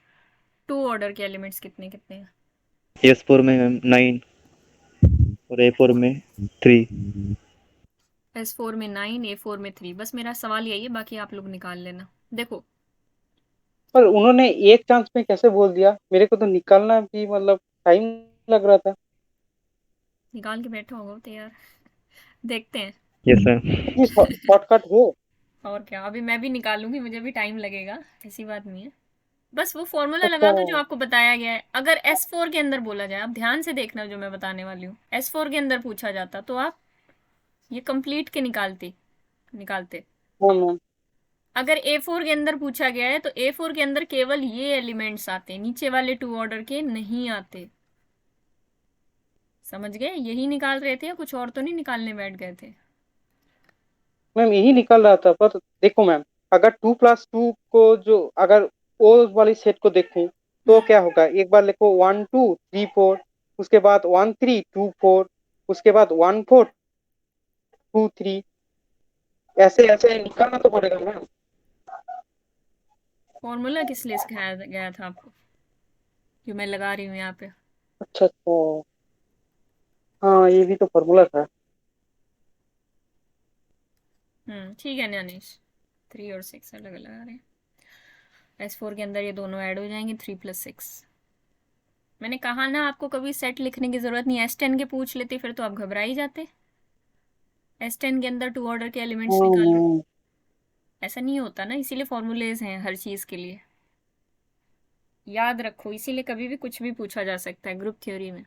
2 ऑर्डर के एलिमेंट्स कितने कितने हैं? S4 में मैम 9 और A4 में 3। S4 में 9, A4 में 3। बस मेरा सवाल यही है, बाकी आप लोग निकाल लेना। देखो पर उन्होंने एक चांस में कैसे बोल दिया, मेरे को तो निकालना भी मतलब टाइम लग रहा था। निकाल के बैठा होगा तो यार, देखते हैं। Yes ma'am. ये शॉर्टकट है। और क्या, अभी मैं भी निकालूंगी, मुझे भी टाइम लगेगा, ऐसी बात नहीं है। बस वो फॉर्मूला अच्छा। लगा दो जो आपको बताया गया है। अगर S4 के अंदर बोला जाए, आप ध्यान से देखना जो मैं बताने वाली हूँ, S4 के अंदर पूछा जाता तो आप ये कंप्लीट के निकालते। हाँ मैम। अगर A4 के अंदर पूछा गया है तो A4 के अंदर केवल ये एलिमेंट्स आते हैं, नीचे वाले 2 ऑर्डर के नहीं आते। समझ गए? यही निकाल रहे थे या कुछ और तो नहीं निकालने बैठ गए थे? मैम यही निकल रहा था, पर देखो मैम, अगर 2+2 को जो अगर ओ वाली सेट को देखूं तो क्या होगा, एक बार लिखो 1 2 3 4, उसके बाद 1 3 2 4, उसके बाद 1 4 2 3, ऐसे ऐसे निकालना तो पड़ेगा मैम। फॉर्मूला किस लिए सिखाया गया था आपको, जो मैं लगा रही हूँ यहाँ पे? अच्छा अच्छा। हाँ ये भी तो फॉर्मूला था। ठीक है न्यानेश, 3 और 6 अलग अलग आ रहे हैं। S4 के अंदर ये दोनों ऐड हो जाएंगे, 3+6। मैंने कहा ना आपको कभी सेट लिखने की जरूरत नहीं। S10 के पूछ लेते फिर तो आप घबरा ही जाते। S10 के अंदर 2 ऑर्डर के एलिमेंट्स निकालो, मैम। ऐसा नहीं होता ना, इसीलिए फॉर्मूलेज हैं हर चीज के लिए। याद रखो, इसीलिए कभी भी कुछ भी पूछा जा सकता है ग्रुप थ्योरी में।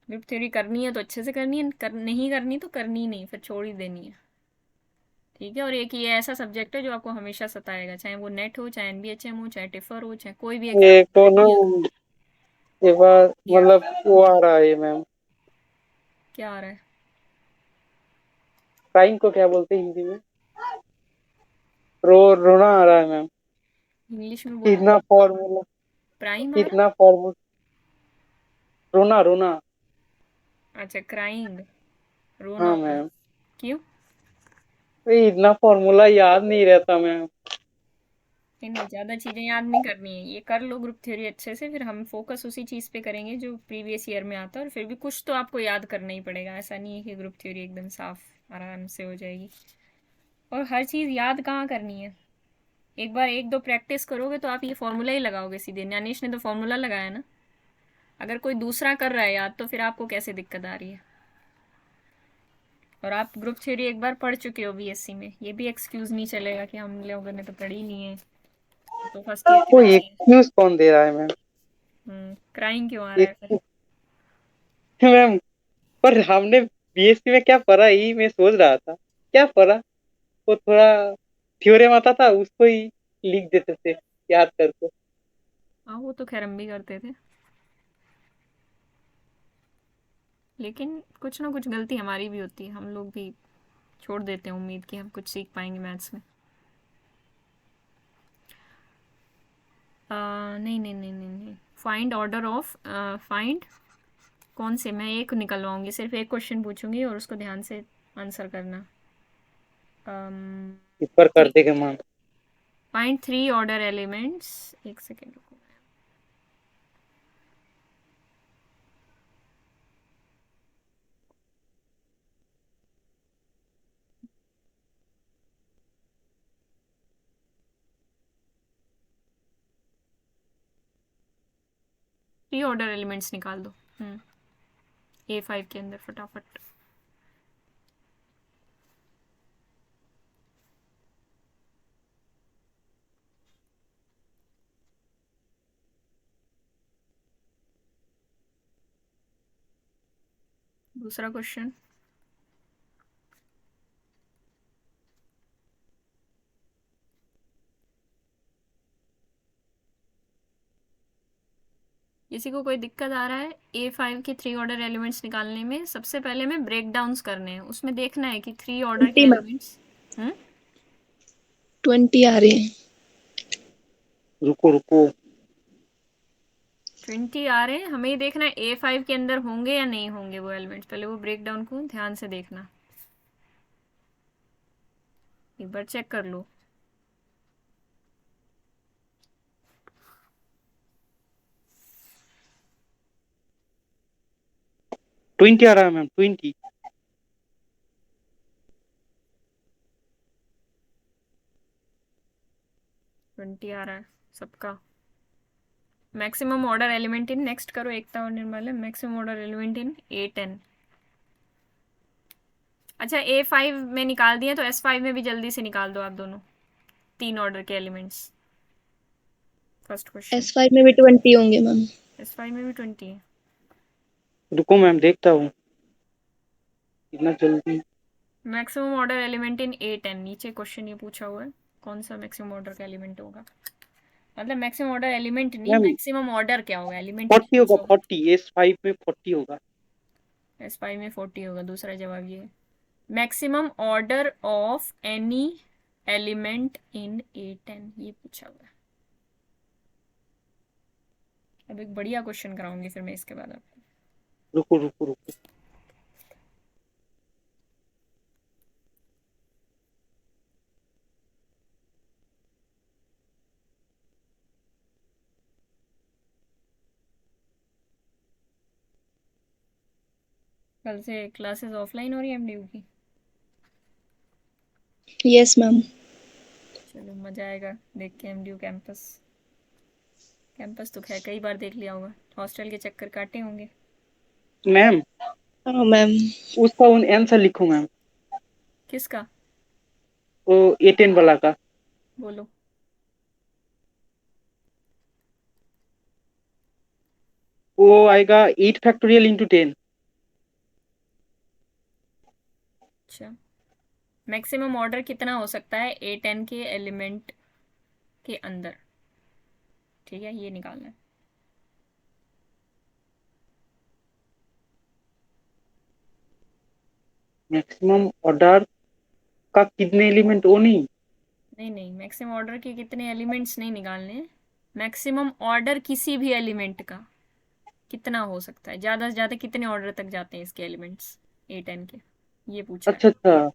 ग्रुप थ्योरी करनी है तो अच्छे से करनी है, नहीं करनी तो करनी ही नहीं, फिर छोड़ ही देनी है। ठीक है? और एक ये ऐसा सब्जेक्ट है जो आपको हमेशा सताएगा, चाहे वो नेट हो, चाहे NBHM हो, चाहे टिफर हो, चाहे कोई भी एग्जाम ये हो, तो ना, ये ये बार ये मतलब वो आ रहा है मैम, क्या आ रहा है? टाइम को क्या बोलते हैं हिंदी में, रोना आ रहा है मैम। इंग्लिश में बोलो। इतना फॉर्मूला, प्राइम आ रहा इतना फॉर्मूला, रोना रोना। है? अच्छा, क्राइंग, रोना हाँ होगा। मैम। क्यों? इतना फॉर्मूला याद नहीं रहता मैम। नहीं नहीं, ज़्यादा चीज़ें याद नहीं करनी है, ये कर लो ग्रुप थ्योरी अच्छे से, फिर हम फोकस उसी चीज़ पे करेंगे जो प्रीवियस ईयर में आता है। और फिर भी कुछ तो आपको याद करना ही पड़ेगा, ऐसा नहीं है कि ग्रुप थ्योरी एकदम साफ आराम से हो जाएगी। और हर चीज़ याद कहाँ करनी है, एक बार 1 2 प्रैक्टिस करोगे तो आप ये फॉर्मूला ही लगाओगे सीधे। ज्ञानेश ने तो फॉर्मूला लगाया ना, अगर कोई दूसरा कर रहा है याद तो फिर आपको कैसे दिक्कत आ रही है? और आप ग्रुप थ्योरी एक बार पढ़ चुके हो BSc में, ये भी एक्सक्यूज नहीं चलेगा कि हम लोगों ने तो पढ़ी नहीं है, तो फर्स्ट ईयर के वो बच्चे हैं। एक्सक्यूज कौन दे रहा है मैम? क्राइम क्यों आ रहा है फिर? एक मैम, पर हमने बीएससी में क्या पढ़ा ही मैं सोच रहा था, क्या पढ़ा, वो थोड़ा थ्योरम आता था उसको ही लिख देते थे याद करके। हाँ वो तो खैर हम भी करते थे, लेकिन कुछ ना कुछ गलती हमारी भी होती है, हम लोग भी छोड़ देते हैं उम्मीद कि हम कुछ सीख पाएंगे मैथ्स में। नहीं नहीं नहीं नहीं नहीं, फाइंड ऑर्डर ऑफ, फाइंड कौन से, मैं एक निकलवाऊंगी, सिर्फ एक क्वेश्चन पूछूंगी और उसको ध्यान से आंसर करना। ऊपर कर देगा मान। फाइंड 3 ऑर्डर एलिमेंट्स, एक सेकेंड रुको। थ्री ऑर्डर एलिमेंट्स निकाल दो A5 के अंदर फटाफट। दूसरा क्वेश्चन, किसी को कोई दिक्कत आ रहा है A5 के 3 ऑर्डर एलिमेंट्स निकालने में? सबसे पहले में ब्रेक डाउन्स करने हैं, उसमें देखना है कि 3 ऑर्डर के 20 मैम, एलिमेंट्स। हम्म 20 आ रहे हैं। रुको रुको। 20 आ रहे हैं, हमें ये देखना है A5 के अंदर होंगे या नहीं होंगे वो एलिमेंट्स, पहले वो ब्रेक डाउन को ध्यान से देखना। एक बार चेक कर लो। 20 आ रहा है मैम, 20। 20 आ रहा है सबका। Maximum order element in, next करो एकता और Nirmal. Maximum order element in A10। अच्छा A5 में निकाल दिए तो S5 में भी जल्दी से निकाल दो आप दोनों, 3 ऑर्डर के एलिमेंट्स। First question. S5 में भी 20 होंगे मैम। S5 में भी 20 है। रुको मैम देखता हूँ, इतना जल्दी। Maximum order element in A10, नीचे क्वेश्चन ये पूछा हुआ है कौन सा मैक्सिमम ऑर्डर का एलिमेंट होगा। मतलब मैक्सिमम ऑर्डर एलिमेंट नहीं, मैम मैक्सिमम ऑर्डर क्या होगा, एलिमेंट 40 होगा, पूछा हुआ 40, S5 में 40 होगा। है। S5 में 40 होगा, दूसरा जवाब ये है। Maximum order of any element in A10, ये पूछा हुआ है। अब एक बढ़िया क्वेश्चन कराऊंगी फिर मैं इसके बाद आपको। रुको रुको रुको। कल से क्लासेस ऑफलाइन हो रही है MDU की? Yes ma'am. चलो मजा आएगा देख के MDU कैंपस। कैंपस तो खैर कई बार देख लिया होगा, हॉस्टल के चक्कर काटे होंगे। मैम हाँ मैम। उसका आंसर लिखो मैम, किसका? वो A10 वाला का। बोलो। वो आएगा 8 फैक्टोरियल इंटू 10। अच्छा, मैक्सिमम ऑर्डर कितना हो सकता है A10 के एलिमेंट के अंदर, ठीक है, ये निकालना है। मैक्सिमम ऑर्डर का कितने एलिमेंट, वो नहीं। नहीं नहीं, मैक्सिमम ऑर्डर के कितने एलिमेंट्स नहीं निकालने, मैक्सिमम ऑर्डर किसी भी एलिमेंट का कितना हो सकता है, ज़्यादा से ज़्यादा कितने ऑर्डर तक जाते हैं इसके एलिमेंट्स A10 के, ये पूछा है। अच्छा अच्छा,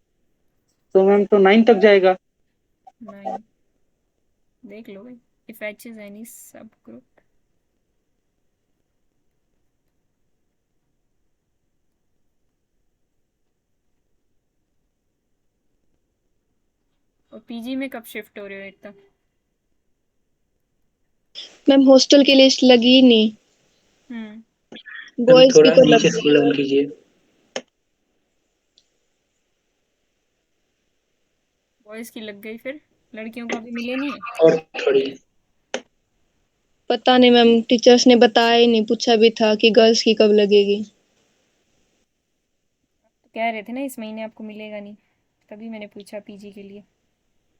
तो मैम तो 9 तक जाएगा। 9, देख लो भाई। इफ H इज एनी सब ग्रुप। और PG में कब शिफ्ट हो रहे हो इतना? मैम हॉस्टल की लिस्ट लगी ही नहीं, हम्म। मैम बॉयज की थोड़ा तो नीचे लग गई। स्क्रॉल डाउन कीजिए। बॉयज की लग गई, फिर लड़कियों को अभी मिले नहीं है? और थोड़ी। पता नहीं मैम, टीचर्स ने बताया ही नहीं, पूछा भी था कि गर्ल्स की कब लगेगी। तो कह रहे थे ना इस महीने आपको मिलेगा नहीं, तभी मैंने पूछा PG के लिए।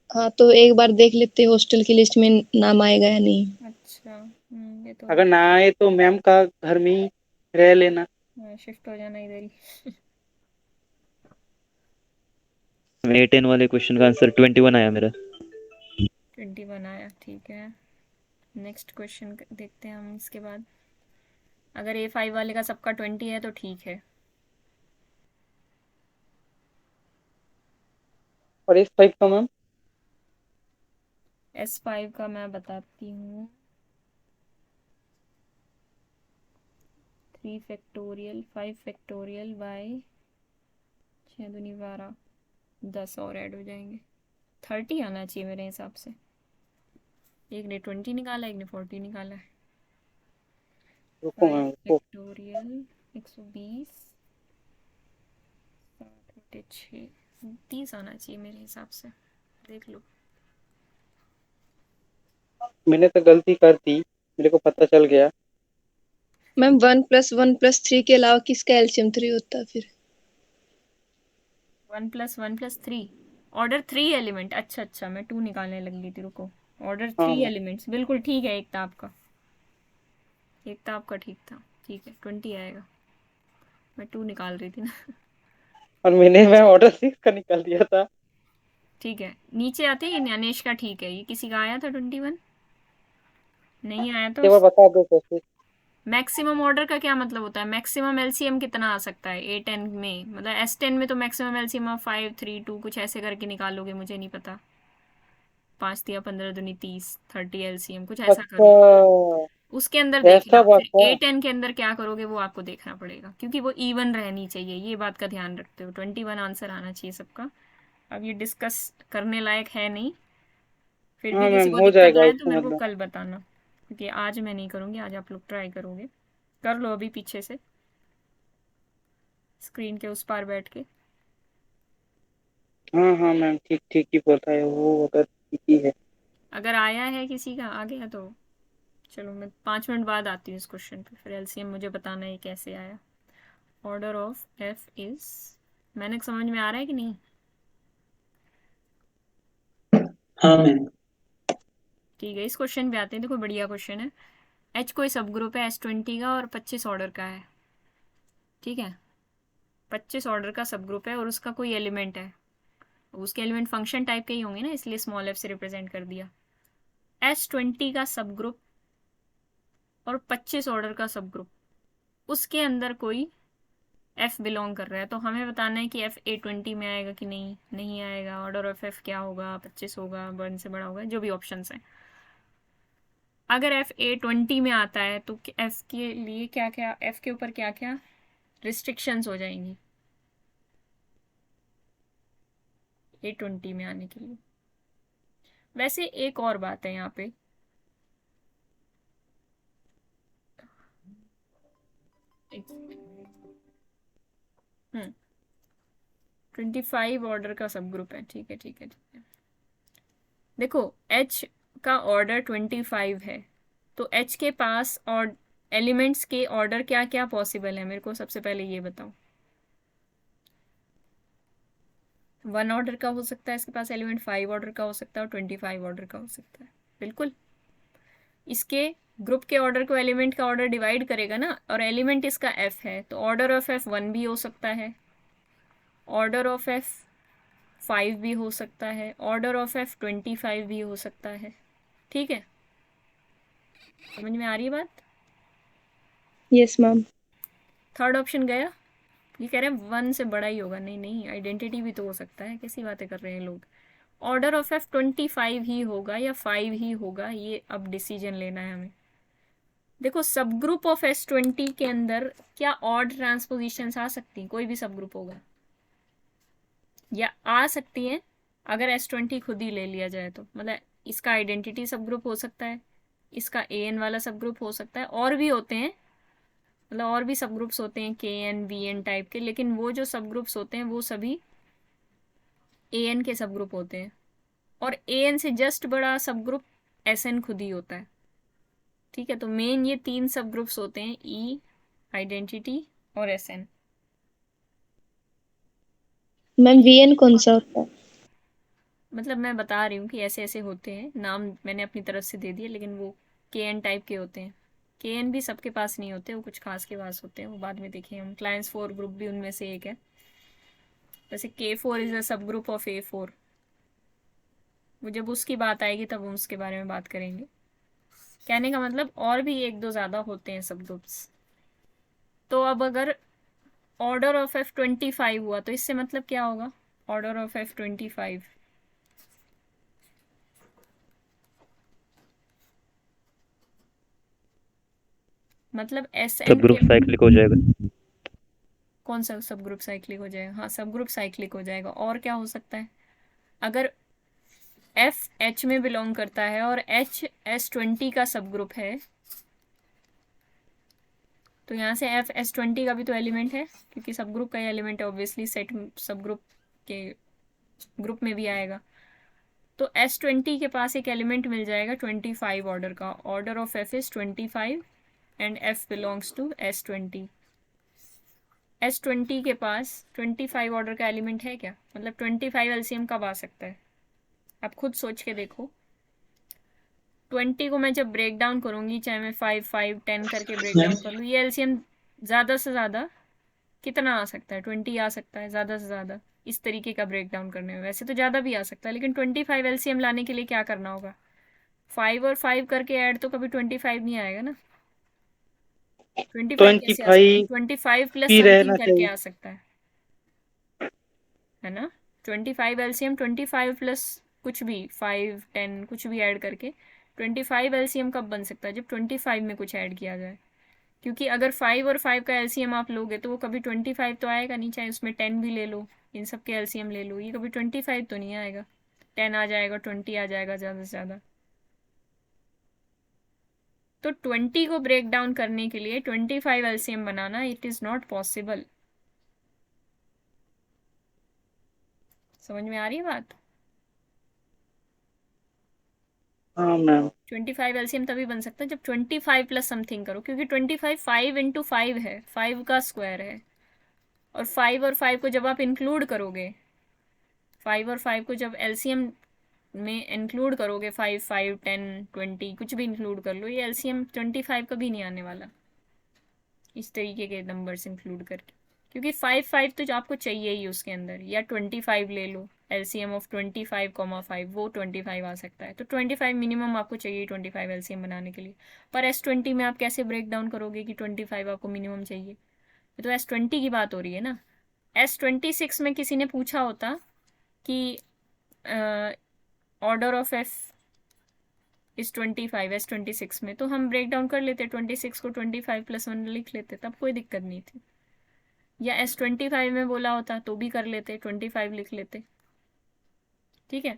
हाँ तो एक बार देख लेते हॉस्टल की लिस्ट में नाम आएगा या नहीं। अच्छा, ये तो अगर ना आए तो मैम का घर में ही रह लेना। शिफ्ट हो जाना इधर ही। A10 वाले क्वेश्चन का आंसर 21 आया मेरा। 21 आया, ठीक है। नेक्स्ट क्वेश्चन देखते हैं हम इसके बाद। अगर A5 वाले का सबका 20 है तो ठीक है। और S5 का मैम? S5 का मैं बताती हूँ। 3 फैक्टोरियल 5 फैक्टोरियल बाय 6 दूनी 12, 10 और ऐड हो जाएंगे। 30 आना चाहिए मेरे हिसाब से। एक ने 20 निकाला, एक ने 40 निकाला है। रुको 5 मैम रुको। फैक्टोरियल 120, 60 बटे 6, 30 आना चाहिए मेरे हिसाब से, देख लो। मैंने तो गलती कर दी, मेरे को पता चल गया। मैम 1+1+3 के अलावा किसका एलसीएम 3 होता है फिर? 1+1+3 ऑर्डर 3 एलिमेंट। अच्छा अच्छा, मैं 2 निकालने लग गई थी, रुको। ऑर्डर हाँ 3 मैम। एलिमेंट्स, बिल्कुल ठीक है। एक था आपका, एक था आपका ठीक था, ठीक है 20 आएगा। मैं 2 निकाल रही थी ना। और मैंने मैम ऑर्डर 6 का निकाल दिया था। ठीक है, नीचे आते ही अनेश का ठीक है। ये किसी का आया था 21? नहीं आया तो एक बार बता दो कैसे। मैक्सिमम ऑर्डर का क्या मतलब होता है? मैक्सिमम एलसीएम कितना आ सकता है A10 में? मतलब S10 में तो मैक्सिमम एलसीएम आप 5 3 2 कुछ ऐसे करके निकालोगे, मुझे नहीं पता। 5 दिया 15 दूनी 30, 30 एलसीएम कुछ ऐसा अच्छा, करोगे। उसके अंदर देखना, ऐसा बात फिर है। A10 के अंदर क्या करोगे वो आपको देखना पड़ेगा, क्योंकि वो इवन रहनी चाहिए, ये बात का ध्यान रखते हो। 21 आंसर आना चाहिए सबका। अब ये डिस्कस करने लायक है नहीं, फिर भी हाँ किसी मैम, को हो दिक्कत जाएगा आए तो उसका मेरे को मतलब। कल बताना, क्योंकि आज मैं नहीं करूँगी, आज आप लोग ट्राई करोगे। कर लो अभी पीछे से, स्क्रीन के उस पार बैठ के। हाँ हाँ मैम, ठीक ठीक ही बोल रहा है वो, अगर ठीक ही है। अगर आया है किसी का आ गया तो चलो, मैं 5 मिनट बाद आती हूँ इस क्वेश्चन पे, फिर एलसीएम मुझे बताना है कैसे आया। ऑर्डर ऑफ एफ इज, मैंने समझ में आ रहा है कि नहीं? हाँ मैम। ठीक है, इस क्वेश्चन पे आते हैं। देखो बढ़िया क्वेश्चन है। एच कोई सब ग्रुप है S20 का और 25 ऑर्डर का है, ठीक है। 25 ऑर्डर का सब ग्रुप है और उसका कोई एलिमेंट है, उसके एलिमेंट फंक्शन टाइप के ही होंगे ना, इसलिए स्मॉल एफ से रिप्रेजेंट कर दिया। S20 का सब ग्रुप और 25 ऑर्डर का सब ग्रुप, उसके अंदर कोई एफ बिलोंग कर रहा है, तो हमें बताना है कि एफ A20 में आएगा कि नहीं, नहीं आएगा। ऑर्डर ऑफ एफ क्या होगा? 25 होगा, 1 से बड़ा होगा, जो भी ऑप्शंस हैं। अगर एफ A20 में आता है तो एफ के लिए क्या क्या, एफ के ऊपर क्या क्या रिस्ट्रिक्शंस हो जाएंगी A20 में आने के लिए। वैसे एक और बात है यहाँ पे, हम्म 25 ऑर्डर का सब ग्रुप है, ठीक है ठीक है ठीक है। देखो H का ऑर्डर 25 है, तो H के पास और एलिमेंट्स के ऑर्डर क्या क्या पॉसिबल है, मेरे को सबसे पहले ये बताओ। 1 ऑर्डर का हो सकता है इसके पास एलिमेंट, 5 ऑर्डर का हो सकता है और 25 ऑर्डर का हो सकता है, बिल्कुल। इसके ग्रुप के ऑर्डर को एलिमेंट का ऑर्डर डिवाइड करेगा ना, और एलिमेंट इसका F है, तो ऑर्डर ऑफ F 1 भी हो सकता है, ऑर्डर ऑफ F 5 भी हो सकता है, ऑर्डर ऑफ F 25 भी हो सकता है, ठीक है। समझ में आ रही है बात? Yes ma'am. थर्ड ऑप्शन गया। ये कह रहे हैं 1 से बड़ा ही होगा, नहीं नहीं, आइडेंटिटी भी तो हो सकता है, कैसी बातें कर रहे हैं लोग। ऑर्डर ऑफ F 25 ही होगा या 5 ही होगा, ये अब डिसीजन लेना है हमें। देखो सब ग्रुप ऑफ S20 के अंदर क्या ऑड ट्रांसपोजिशंस आ सकती हैं? कोई भी सब ग्रुप होगा या आ सकती है, अगर S20 खुद ही ले लिया जाए तो। मतलब इसका आइडेंटिटी सब ग्रुप हो सकता है, इसका AN वाला सब ग्रुप हो सकता है, और भी होते हैं, मतलब और भी सब ग्रुप्स होते हैं KN VN टाइप के, लेकिन वो जो सब ग्रुप्स होते हैं वो सभी AN के सब ग्रुप होते हैं, और AN से जस्ट बड़ा सब ग्रुप SN खुद ही होता है, ठीक है। तो मेन ये 3 सब ग्रुप्स होते हैं, E, आइडेंटिटी और SN। मैम वीएन कौन सा होता है? मतलब मैं बता रही हूँ कि ऐसे ऐसे होते हैं, नाम मैंने अपनी तरफ से दे दिए, लेकिन वो KN टाइप के होते हैं। KN भी सबके पास नहीं होते, वो कुछ खास के पास होते हैं, वो बाद में देखेंगे हम। क्लाइंट्स 4 ग्रुप भी उनमें से एक है। वैसे K4 इज अ सब ग्रुप ऑफ A4, वो जब उसकी बात आएगी तब हम उसके बारे में बात करेंगे। कहने का मतलब और भी 1 2 ज़्यादा होते हैं सब ग्रुप्स। तो अब अगर ऑर्डर ऑफ F25 हुआ तो इससे मतलब क्या होगा? ऑर्डर ऑफ F25 मतलब सब SN ग्रुप के, साइक्लिक हो जाएगा। कौन सा सब ग्रुप साइक्लिक हो जाएगा? हाँ सब ग्रुप साइक्लिक हो जाएगा। और क्या हो सकता है? अगर F H में बिलोंग करता है और H S20 का सब ग्रुप है, तो यहाँ से F S20 का भी तो एलिमेंट है, क्योंकि सब ग्रुप का एलिमेंट है, ऑब्वियसली सेट सब ग्रुप के ग्रुप में भी आएगा। तो S20 के पास एक एलिमेंट मिल जाएगा 25 ऑर्डर का। Order of F is 25 and F belongs to S20। S20 के पास 25 ऑर्डर का एलिमेंट है क्या? मतलब 25 एलसीएम कब आ सकता है? आप खुद सोच के देखो। 20 को मैं जब ब्रेक डाउन करूंगी, चाहे मैं 5 5 10 करके ब्रेक मैम डाउन कर लूँ, ये एलसीएम ज़्यादा से ज़्यादा कितना आ सकता है? 20 आ सकता है ज़्यादा से ज़्यादा, इस तरीके का ब्रेक डाउन करने में। वैसे तो ज़्यादा भी आ सकता है, लेकिन 25 एलसीएम लाने के लिए क्या करना होगा? 5 और 5 करके ऐड तो कभी 25 नहीं आएगा ना। 25 कैसे आ सकता है? 25 25 प्लस भी रहना समथिंग करके चाहिए। आ सकता है ना? 25 एलसीएम 25 प्लस कुछ भी 5 10 कुछ भी ऐड करके 25 एलसीएम कब बन सकता है? जब 25 में कुछ ऐड किया जाए। क्योंकि अगर 5 और 5 का एलसीएम आप लोगे तो वो कभी 25 तो आएगा नहीं, चाहे उसमें 10 भी ले लो, इन सब के एलसीएम ले लो, ये कभी 25 तो नहीं आएगा। 10 आ जाएगा, 20 आ जाएगा ज़्यादा से ज़्यादा। तो 20 को ब्रेक डाउन करने के लिए 25 LCM banana it is not possible. समझ में आ रही है बात? हाँ मैम। 25 एलसीएम तभी बन सकता है जब 25 प्लस समथिंग करो, क्योंकि 25 5 इंटू 5 है, 5 का स्क्वायर है। और 5 और 5 को जब आप इंक्लूड करोगे, 5 और 5 को जब एलसीएम में इंक्लूड करोगे, 5 5 10 20 कुछ भी इंक्लूड कर लो, ये एलसीएम 25 कभी नहीं आने वाला इस तरीके के नंबर्स इंक्लूड करके। क्योंकि 5 5 तो जो आपको चाहिए ही उसके अंदर, या 25 ले लो, एलसीएम ऑफ 25 5 वो 25 आ सकता है। तो 25 मिनिमम आपको चाहिए 25 एलसीएम बनाने के लिए। पर S20 में आप कैसे ब्रेक डाउन करोगे कि 25 आपको मिनिमम चाहिए? ये तो S20 की बात हो रही है ना। S26 में किसी ने पूछा होता कि ऑर्डर ऑफ एफ इस 25 S26 में, तो हम ब्रेक डाउन कर लेते, 26 को 25 प्लस 1 लिख लेते, तब कोई दिक्कत नहीं थी। या S25 में बोला होता तो भी कर लेते, 25 लिख लेते। ठीक है,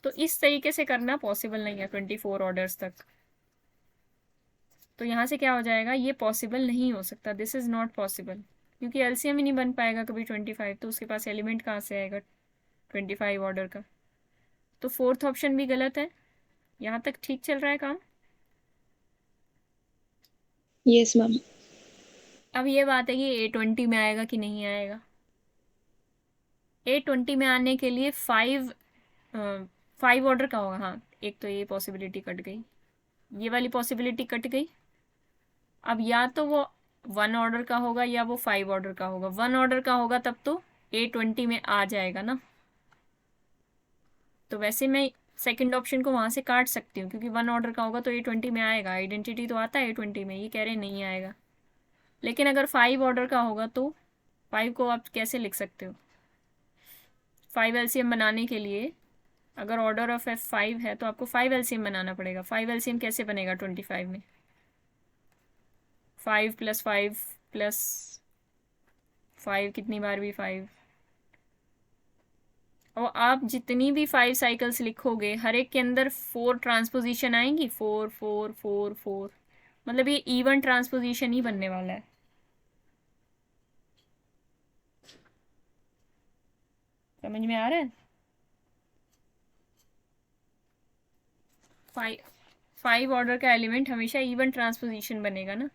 तो इस तरीके से करना पॉसिबल नहीं है 24 ऑर्डर्स तक। तो यहाँ से क्या हो जाएगा, ये पॉसिबल नहीं हो सकता, दिस इज़ नॉट पॉसिबल, क्योंकि एलसीएम ही नहीं बन पाएगा कभी 25, तो उसके पास एलिमेंट कहाँ से आएगा 25 ऑर्डर का। तो फोर्थ ऑप्शन भी गलत है। यहाँ तक ठीक चल रहा है काम? Yes ma'am. अब ये बात है कि A20 में आएगा कि नहीं आएगा। A20 में आने के लिए 5 ऑर्डर का होगा। हाँ, एक तो ये पॉसिबिलिटी कट गई, ये वाली पॉसिबिलिटी कट गई। अब या तो वो 1 ऑर्डर का होगा या वो 5 ऑर्डर का होगा। 1 ऑर्डर का होगा तब तो A20 में आ जाएगा ना। तो वैसे मैं सेकंड ऑप्शन को वहाँ से काट सकती हूँ, क्योंकि 1 ऑर्डर का होगा तो A20 में आएगा। आइडेंटिटी तो आता है A20 में, ये कह रहे नहीं आएगा। लेकिन अगर 5 ऑर्डर का होगा तो 5 को आप कैसे लिख सकते हो? 5 एलसीएम बनाने के लिए अगर ऑर्डर ऑफ एफ 5 है तो आपको 5 एलसीएम बनाना पड़ेगा। 5 एलसीएम कैसे बनेगा 25 में? 5 प्लस 5 प्लस 5 कितनी बार भी 5, और आप जितनी भी 5 साइकिल्स लिखोगे हर एक के अंदर 4 ट्रांसपोजिशन आएंगी, 4 4 4 4, मतलब ये इवन ट्रांसपोजिशन ही बनने वाला है। समझ में आ रहा है? 5 ऑर्डर का एलिमेंट हमेशा इवन ट्रांसपोजिशन बनेगा ना।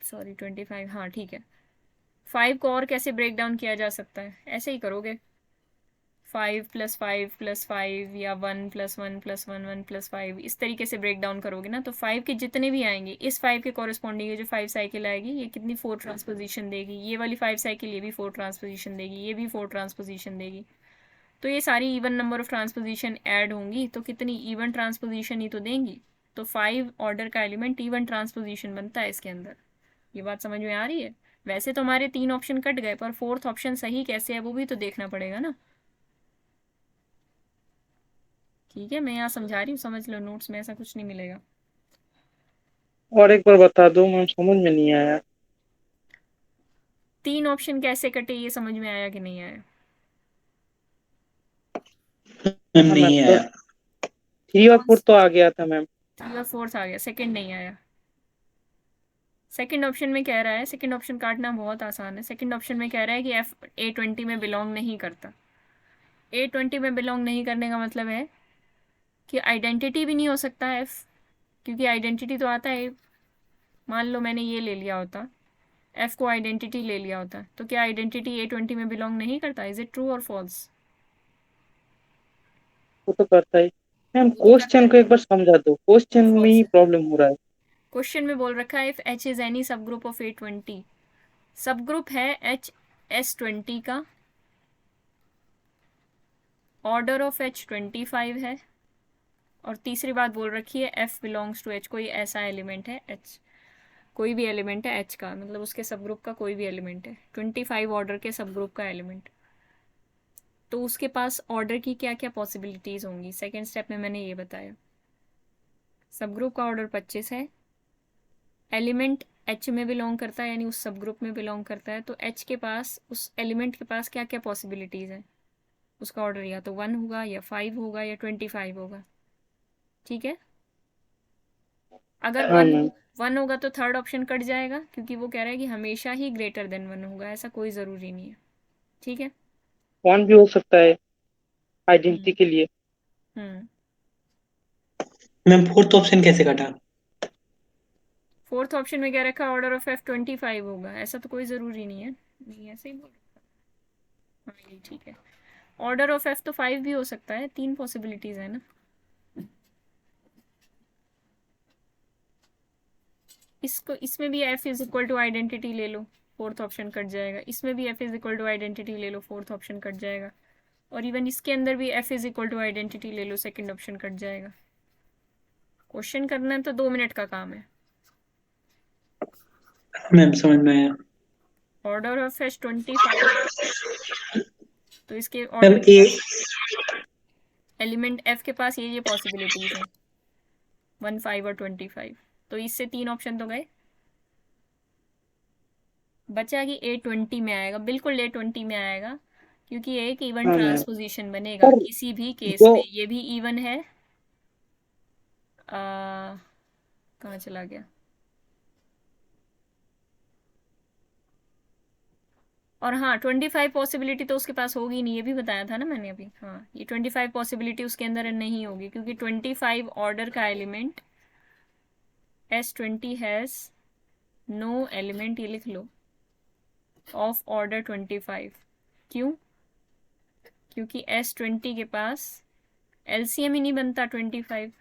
सॉरी 25, हाँ ठीक है। 5 को और कैसे ब्रेक डाउन किया जा सकता है? ऐसे ही करोगे, 5 प्लस 5 प्लस 5, या 1 प्लस 1 प्लस 1 1 प्लस 5, इस तरीके से ब्रेक डाउन करोगे ना। तो 5 के जितने भी आएंगे, इस 5 के कॉरेस्पॉन्डिंग जो 5 साइकिल आएगी, ये कितनी 4 ट्रांसपोजिशन देगी। ये वाली 5 साइकिल ये भी 4 ट्रांसपोजिशन देगी, ये भी 4 ट्रांसपोजिशन देगी। तो ये सारी even number of transposition add होंगी तो कितनी इवन ट्रांसपोजिशन ही तो देंगी। तो 5 ऑर्डर का एलिमेंट इवन ट्रांसपोजिशन बनता है इसके अंदर। ये बात समझ में आ रही है? वैसे तो हमारे 3 ऑप्शन कट गए, पर फोर्थ ऑप्शन सही कैसे है वो भी तो देखना पड़ेगा ना। ठीक है, मैं यहाँ समझा रही हूँ, समझ लो, नोट्स में ऐसा कुछ नहीं मिलेगा। और एक बार बता दो मैम, समझ में नहीं आया। 3 ऑप्शन कैसे कटे ये समझ में आया कि नहीं आया? मैम हाँ मैम, नहीं तो आया। 3 और 4 तो आ गया था मैम। 3 और 4 आ गया, सेकंड नहीं आया। सेकंड ऑप्शन में कह रहा है, सेकंड ऑप्शन काटना बहुत आसान है। सेकंड ऑप्शन में कह रहा है कि एफ A20 में बिलोंग नहीं करता। A20 में बिलोंग नहीं करने का मतलब है कि आइडेंटिटी भी नहीं हो सकता एफ, क्योंकि आइडेंटिटी तो आता है। मान लो मैंने ये ले लिया होता, एफ को आइडेंटिटी ले लिया होता, तो क्या आइडेंटिटी A20 में बिलोंग नहीं करता? इज इट ट्रू और फॉल्स? वो तो करता ही। मैम क्वेश्चन को एक बार समझा दो, क्वेश्चन में फॉल्स ही है। प्रॉब्लम हो रहा है। क्वेश्चन में बोल रखा है इफ H इज एनी सब ग्रुप ऑफ A20, सब ग्रुप है H S20 का, ऑर्डर ऑफ H 25 है, और तीसरी बात बोल रखी है F बिलोंग्स टू H, कोई ऐसा एलिमेंट है H। कोई भी एलिमेंट है एच का, मतलब उसके सब ग्रुप का कोई भी एलिमेंट है, 25 ऑर्डर के सब ग्रुप का एलिमेंट, तो उसके पास ऑर्डर की क्या क्या पॉसिबिलिटीज होंगी। सेकेंड स्टेप में मैंने ये बताया। सब ग्रुप का ऑर्डर 25 है, एलिमेंट एच में बिलोंग करता है यानी उस सब ग्रुप में बिलोंग करता है, तो एच के पास, उस एलिमेंट के पास क्या क्या पॉसिबिलिटीज है, उसका ऑर्डर या तो 1 होगा या 5 होगा या 25 होगा। ठीक है, अगर हाँ 1 मैम। 1 होगा तो थर्ड ऑप्शन कट जाएगा, क्योंकि वो कह रहा है कि हमेशा ही ग्रेटर देन 1 होगा, ऐसा कोई ज़रूरी नहीं है। ठीक है। 1 भी हो सकता है आइडेंटिटी हम्म के लिए। हम्म मैम फोर्थ ऑप्शन कैसे कटा? फोर्थ ऑप्शन में क्या रखा, ऑर्डर ऑफ एफ 25 होगा, ऐसा तो कोई ज़रूरी नहीं है। नहीं, ऐसे ही बोल रखा। हाँ ये ठीक है। ऑर्डर ऑफ एफ तो 5 भी हो सकता है, 3 पॉसिबिलिटीज है ना। इसको, इसमें भी F is equal to identity ले लो, फोर्थ ऑप्शन कट जाएगा। इसमें भी F is equal to identity ले लो, फोर्थ ऑप्शन कट जाएगा। और इवन इसके अंदर भी F is equal to identity ले लो, सेकंड ऑप्शन कट जाएगा। क्वेश्चन करना है तो 2 मिनट का काम है। मैम समझ में आया। ऑर्डर ऑफ एच 25, तो इसके मैम ऑर्डर ए एलिमेंट एफ के पास ये पॉसिबिलिटीज हैं, 1 5 और 25। तो इससे 3 ऑप्शन तो गए, बचा कि A20 में आएगा, बिल्कुल A20 में आएगा, क्योंकि ये एक इवन हाँ मैम। ट्रांसपोजिशन बनेगा पर किसी भी केस जो में। ये भी इवन है। कहाँ चला गया? और हाँ, 25 पॉसिबिलिटी तो उसके पास होगी नहीं, ये भी बताया था ना मैंने अभी। हाँ, ये 25 पॉसिबिलिटी उसके अंदर नहीं होगी, क्योंकि 25 ऑर्डर का element S20 has no element, ये लिख लो, ऑफ ऑर्डर 25। क्यों? क्योंकि S20 के पास एलसीएम ही नहीं बनता 25।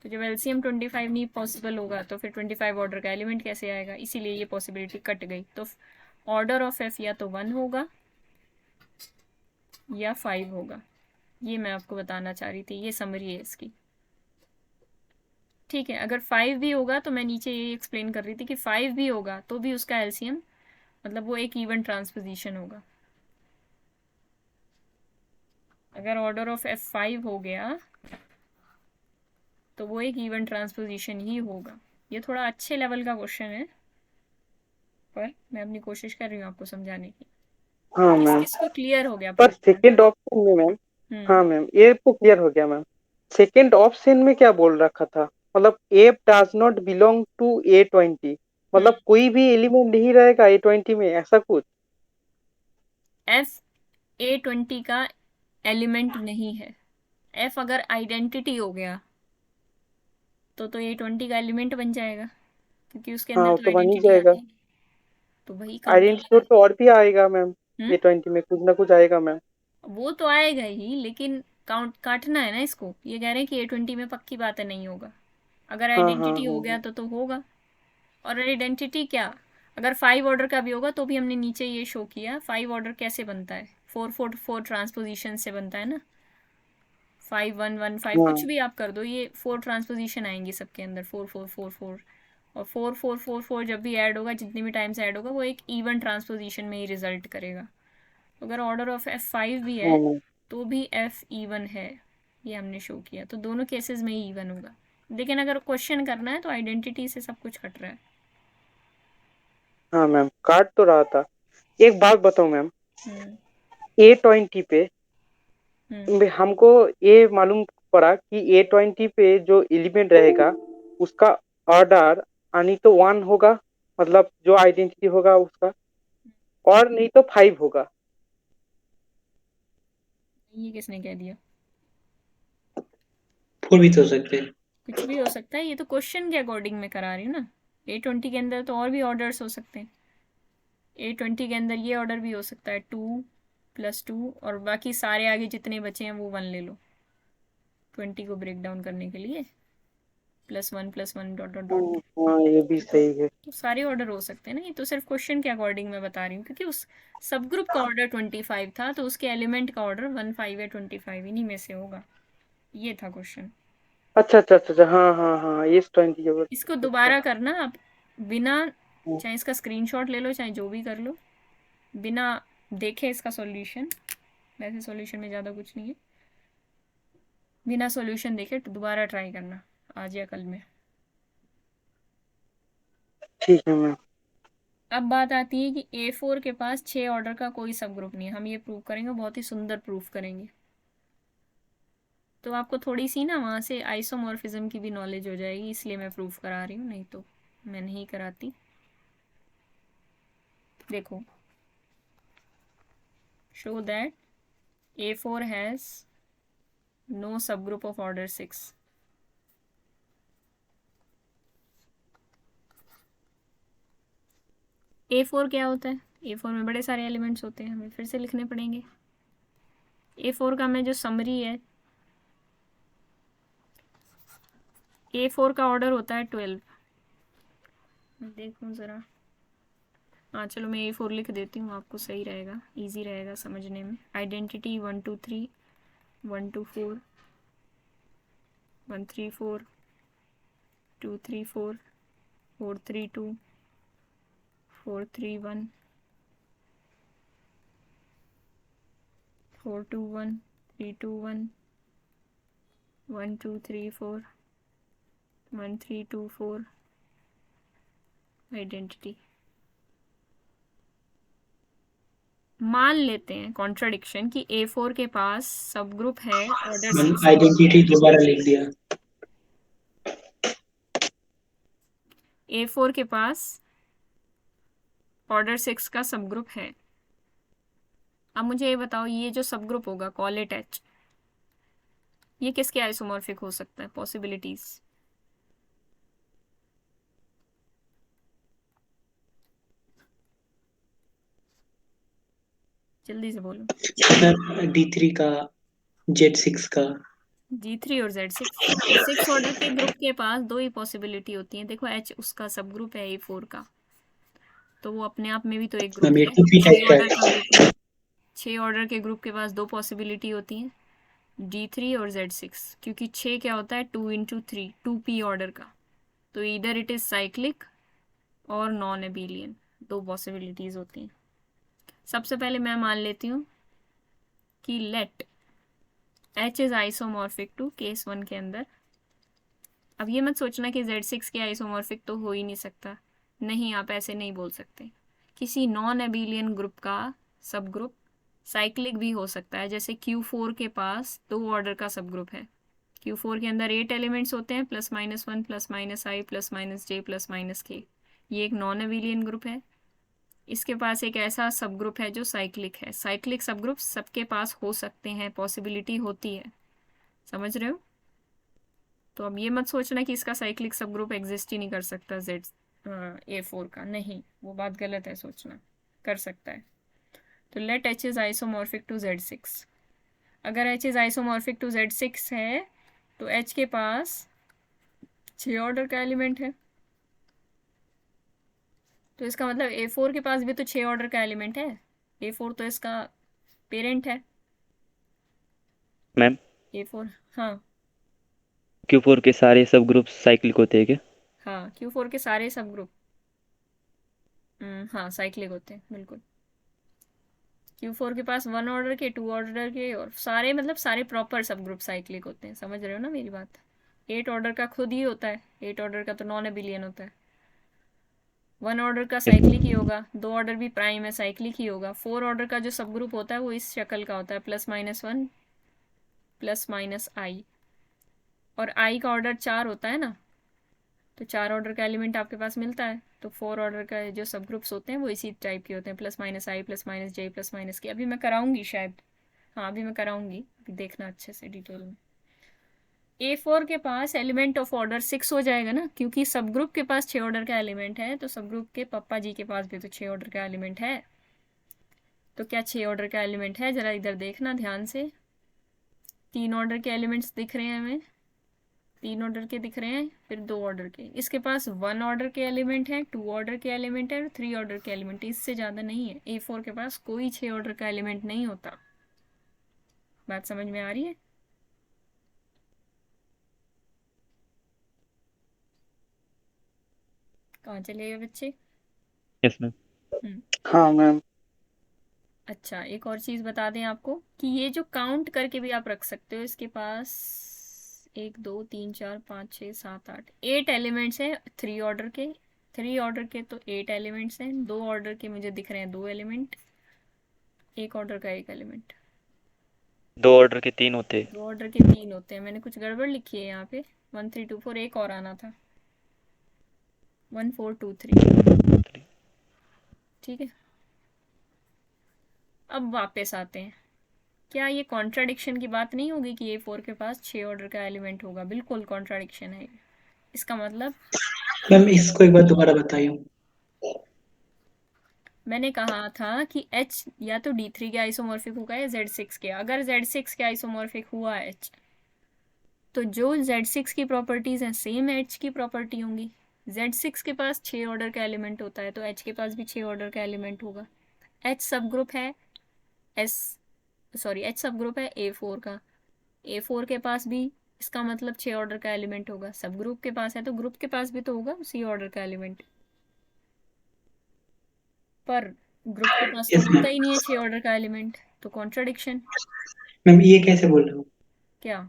तो जब एलसीएम 25 नहीं पॉसिबल होगा तो फिर 25 ऑर्डर का एलिमेंट कैसे आएगा, इसीलिए ये पॉसिबिलिटी कट गई। तो ऑर्डर ऑफ एफ या तो 1 होगा या 5 होगा। ये मैं आपको बताना चाह रही थी, ये समरी है इसकी। ठीक है, अगर 5 भी होगा तो मैं नीचे ये एक्सप्लेन कर रही थी कि 5 भी होगा तो भी उसका एलसीएम, मतलब वो एक इवन ट्रांसपोजिशन होगा। अगर ऑर्डर ऑफ एफ 5 हो गया तो वो एक इवन ट्रांसपोजिशन ही होगा। ये थोड़ा अच्छे लेवल का क्वेश्चन है, पर मैं अपनी कोशिश कर रही हूँ आपको समझाने की। हाँ किस मैम। किस को क्लियर हो गया पर पार्ट में? सेकंड ऑप्शन में मैम, हाँ मैम ये तो क्लियर हो गया मैम। सेकंड ऑप्शन में क्या बोल रखा था, मतलब F does not belong to A20, मतलब कोई भी एलिमेंट नहीं रहेगा A20 में, ऐसा कुछ। एफ A20 का एलिमेंट नहीं है। एफ अगर आइडेंटिटी हो गया तो A20 का एलिमेंट बन जाएगा, क्योंकि उसके हाँ अंदर वो तो तो बन ही आइडेंटिटी जाएगा। आती है। तो वही काम कर आइडेंटिटी रहा तो और भी आएगा मैम, है। A20 में कुछ ना कुछ आएगा मैम। वो तो आएगा ही, लेकिन काउंट काटना है ना इसको। ये कह रहे हैं कि A20 में पक्की बात है नहीं होगा। अगर हाँ हाँ आइडेंटिटी हो हाँ गया हाँ। तो होगा। और आइडेंटिटी क्या, अगर 5 ऑर्डर का भी होगा तो भी हमने नीचे ये शो किया 5 ऑर्डर कैसे बनता है, 4 ट्रांसपोजिशन से बनता है ना। 5 1 1 5 कुछ हाँ भी आप कर दो, ये 4 ट्रांसपोजिशन आएंगी सबके अंदर, 4 4 4 4। और 4 4 4 4 जब भी ऐड होगा, जितनी भी टाइम्स ऐड होगा, वो एक इवन ट्रांसपोजिशन में ही रिजल्ट करेगा। तो अगर ऑर्डर ऑफ एफ 5 भी है हाँ मैम। तो भी एफ इवन है, ये हमने शो किया। तो दोनों केसेस में ही इवन होगा। लेकिन अगर क्वेश्चन करना है तो आइडेंटिटी से सब कुछ कट रहा है। हाँ मैम काट तो रहा था। एक बात बताओ मैम, हम्म A20 पे हम्म हमको ये मालूम पड़ा कि A20 पे जो एलिमेंट रहेगा उसका ऑर्डर नहीं तो 1 होगा, मतलब जो आइडेंटिटी होगा उसका, और नहीं तो 5 होगा। ये किसने कह दिया? फोर भी तो हो सकते हैं। कुछ भी हो सकता है, ये तो क्वेश्चन के अकॉर्डिंग मैं करा रही हूँ ना। A20 के अंदर तो और भी ऑर्डर्स हो सकते हैं। A20 के अंदर ये ऑर्डर भी हो सकता है 2 + 2, और बाकी सारे आगे जितने बचे हैं वो 1 ले लो, 20 को ब्रेक डाउन करने के लिए, +1 +1 डॉट डॉट डॉट। हाँ ये भी सही है। तो सारे ऑर्डर हो सकते हैं ना, ये तो सिर्फ क्वेश्चन के अकॉर्डिंग मैं बता रही हूँ, क्योंकि उस सब ग्रुप का ऑर्डर 25 था, तो उसके एलिमेंट का ऑर्डर 1 5 या 25 इन्हीं में से होगा। ये था क्वेश्चन। अच्छा अच्छा अच्छा अच्छा, हाँ हाँ हाँ, ये 20 होगा। इसको अच्छा दोबारा करना आप, बिना, चाहे इसका स्क्रीनशॉट ले लो चाहे जो भी कर लो, बिना देखे इसका सॉल्यूशन, वैसे सॉल्यूशन में ज़्यादा कुछ नहीं है, बिना सॉल्यूशन देखे तो दोबारा ट्राई करना आज या कल में। ठीक है मैम। अब बात आती है कि A4 के पास 6 ऑर्डर का कोई सब ग्रुप नहीं है। हम ये प्रूव करेंगे, बहुत ही सुंदर प्रूफ करेंगे। तो आपको थोड़ी सी ना वहाँ से आइसोमॉर्फिज्म की भी नॉलेज हो जाएगी, इसलिए मैं प्रूफ करा रही हूँ, नहीं तो मैं नहीं कराती। देखो, show that A4 has no subgroup of order 6। A4 क्या होता है? A4 में बड़े सारे एलिमेंट्स होते हैं, हमें फिर से लिखने पड़ेंगे। A4 का मैं जो समरी है, A4 का ऑर्डर होता है 12। मैं देखूँ ज़रा, हाँ चलो मैं A4 लिख देती हूँ, आपको सही रहेगा, इजी रहेगा समझने में। Identity 1 2 3, 1 2 4, 1 3 4, 2 3 4, 4 3 2, 4 3 1, 4 2 1, 3 2 1, 1 2 3 4, 1 3 2 4, identity. मान लेते हैं कॉन्ट्रडिक्शन कि A4 के पास सब ग्रुप है ऑर्डर 6 का। आइडेंटिटी दोबारा लिख दिया। A4 के पास ऑर्डर 6 का सब ग्रुप है। अब मुझे ये बताओ, ये जो सब ग्रुप होगा, कॉल इट H, ये किसके आइसोमॉर्फिक हो सकता है? पॉसिबिलिटीज। जल्दी से बोलो। D3 का, Z6 का। G3 और Z6। तो 6 ऑर्डर के ग्रुप के पास दो ही पॉसिबिलिटी होती है। देखो H उसका सब ग्रुप है A4 का, तो वो अपने आप में भी तो एक ग्रुप मैम ये है। 2p 6 टाइप का ऑर्डर है। का ग्रुप है। 6 ऑर्डर के ग्रुप के पास दो पॉसिबिलिटी होती हैं, D3 और Z6, क्योंकि 6 क्या होता है? 2 × 3, 2p ऑर्डर का। तो इधर इट इज साइक्लिक और नॉन एबिलियन, दो पॉसिबिलिटीज होती हैं। सबसे पहले मैं मान लेती हूँ कि let H is isomorphic to case 1 के अंदर। अब ये मत सोचना कि Z6 के आइसोमॉर्फिक तो हो ही नहीं सकता, नहीं, आप ऐसे नहीं बोल सकते। किसी नॉन एबिलियन ग्रुप का सब ग्रुप साइक्लिक भी हो सकता है। जैसे Q4 के पास 2 ऑर्डर का सब ग्रुप है। Q4 के अंदर 8 एलिमेंट्स होते हैं, +-1 +-i +-j +-k। ये एक नॉन एबिलियन ग्रुप है। इसके पास एक ऐसा सब ग्रुप है जो साइक्लिक है। साइक्लिक सब ग्रुप सबके पास हो सकते हैं, पॉसिबिलिटी होती है, समझ रहे हो? तो अब ये मत सोचना कि इसका साइक्लिक सब ग्रुप एग्जिस्ट ही नहीं कर सकता A4 का, नहीं, वो बात गलत है सोचना, कर सकता है। तो let H is isomorphic to Z6। अगर H is isomorphic to Z6 है तो H के पास 6 ऑर्डर का एलिमेंट है। तो इसका मतलब A4 के पास भी तो 6 ऑर्डर का एलिमेंट है। A4 तो इसका पेरेंट है। मैम A4, हाँ Q4 के सारे सब ग्रुप साइक्लिक होते हैं क्या? हाँ, Q4 के सारे सब ग्रुप हाँ साइक्लिक होते हैं, बिल्कुल। Q4 के पास 1 ऑर्डर के, 2 ऑर्डर के और सारे, मतलब सारे प्रॉपर सब ग्रुप साइक्लिक होते हैं, समझ रहे हो ना मेरी बात? 8 ऑर्डर का खुद ही होता है, 8 ऑर्डर का तो नॉन एबिलियन होता है। 1 ऑर्डर का साइक्लिक ही होगा, 2 ऑर्डर भी प्राइम है, साइक्लिक ही होगा। 4 ऑर्डर का जो सब ग्रुप होता है वो इस शक्ल का होता है, +-1 +-i, और i का ऑर्डर 4 होता है ना, तो 4 ऑर्डर का एलिमेंट आपके पास मिलता है। तो 4 ऑर्डर का जो सब ग्रुप्स होते हैं वो इसी टाइप के होते हैं, +-i +-j +-k। अभी मैं कराऊंगी शायद, हाँ अभी मैं कराऊंगी, अभी देखना अच्छे से डिटेल में। A4 के पास एलिमेंट ऑफ ऑर्डर 6 हो जाएगा ना, क्योंकि सब ग्रुप के पास 6 ऑर्डर का एलिमेंट है, तो सब ग्रुप के पापा जी के पास भी तो 6 ऑर्डर का एलिमेंट है। तो क्या 6 ऑर्डर का एलिमेंट है? जरा इधर देखना ध्यान से। 3 ऑर्डर के एलिमेंट्स दिख रहे हैं हमें, 3 ऑर्डर के दिख रहे हैं, फिर 2 ऑर्डर के। इसके पास 1 ऑर्डर के एलिमेंट है, 2 ऑर्डर के एलिमेंट है और 3 ऑर्डर के एलिमेंट, इससे ज़्यादा नहीं है। A4 के पास कोई 6 ऑर्डर का एलिमेंट नहीं होता। बात समझ में आ रही है? कहाँ चले गए बच्चे? Yes ma'am. हम्म। हाँ मैम। अच्छा, एक और चीज बता दें आपको कि ये जो काउंट करके भी आप रख सकते हो, इसके पास 1 2 3 4 5 6 7 8 8 एलिमेंट्स हैं, 3 ऑर्डर के। 3 ऑर्डर के तो 8 एलिमेंट्स हैं, 2 ऑर्डर के मुझे दिख रहे हैं 2 एलिमेंट, 1 ऑर्डर का 1 एलिमेंट। 2 ऑर्डर के 3 होते। 2 ऑर्डर के 3 होते हैं, मैंने कुछ गड़बड़ लिखी है यहाँ पे। 1 3 2 4, एक और आना था, 1 4 2 3। ठीक है, अब वापस आते हैं। क्या ये कॉन्ट्राडिक्शन की बात नहीं होगी कि A4 के पास 6 ऑर्डर का एलिमेंट होगा? बिल्कुल कॉन्ट्राडिक्शन है। इसका मतलब मैम इसको एक बार दोबारा बताइए। मैंने कहा था कि H या तो D3 के आइसोमॉर्फिक होगा या Z6 के। अगर Z6 के आइसोमॉर्फिक हुआ H, तो जो Z6 की प्रॉपर्टीज हैं सेम H की प्रॉपर्टी होंगी। Z6 के पास 6 ऑर्डर का एलिमेंट होता है, तो H के पास भी 6 ऑर्डर का एलिमेंट होगा। H सब ग्रुप है H सब ग्रुप है A4 का। A4 के पास भी इसका मतलब 6 ऑर्डर का एलिमेंट होगा। सब ग्रुप के पास है तो ग्रुप के पास भी तो होगा उसी ऑर्डर का एलिमेंट। पर ग्रुप के पास तो यस होता मैम। ही नहीं है 6 ऑर्डर का एलिमेंट, तो कॉन्ट्रडिक्शन। मैम ये कैसे बोल रहे हो क्या?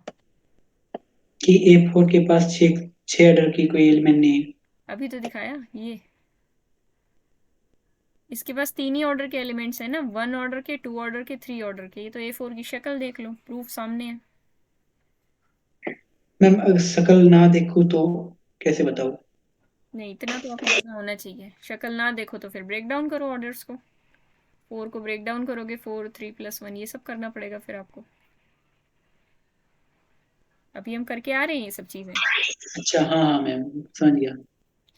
कि A4 के पास छह ऑर्डर की कोई एलिमेंट नहीं है? अभी तो दिखाया ये, इसके पास 3 ही ऑर्डर के एलिमेंट्स है ना, 1 ऑर्डर के, 2 ऑर्डर के, 3 ऑर्डर के। ये तो A4 की शक्ल देख लो, प्रूफ सामने है। मैम अगर शक्ल ना देखूं तो कैसे बताऊं? नहीं, इतना तो आपको पता होना चाहिए। शक्ल ना देखो तो फिर ब्रेक डाउन करो ऑर्डर्स को। 4 को ब्रेक डाउन करोगे, 4 3 + 1, ये सब करना पड़ेगा फिर आपको। अभी हम करके आ रहे हैं ये सब चीज़ें। अच्छा हाँ हाँ मैम समझ गया।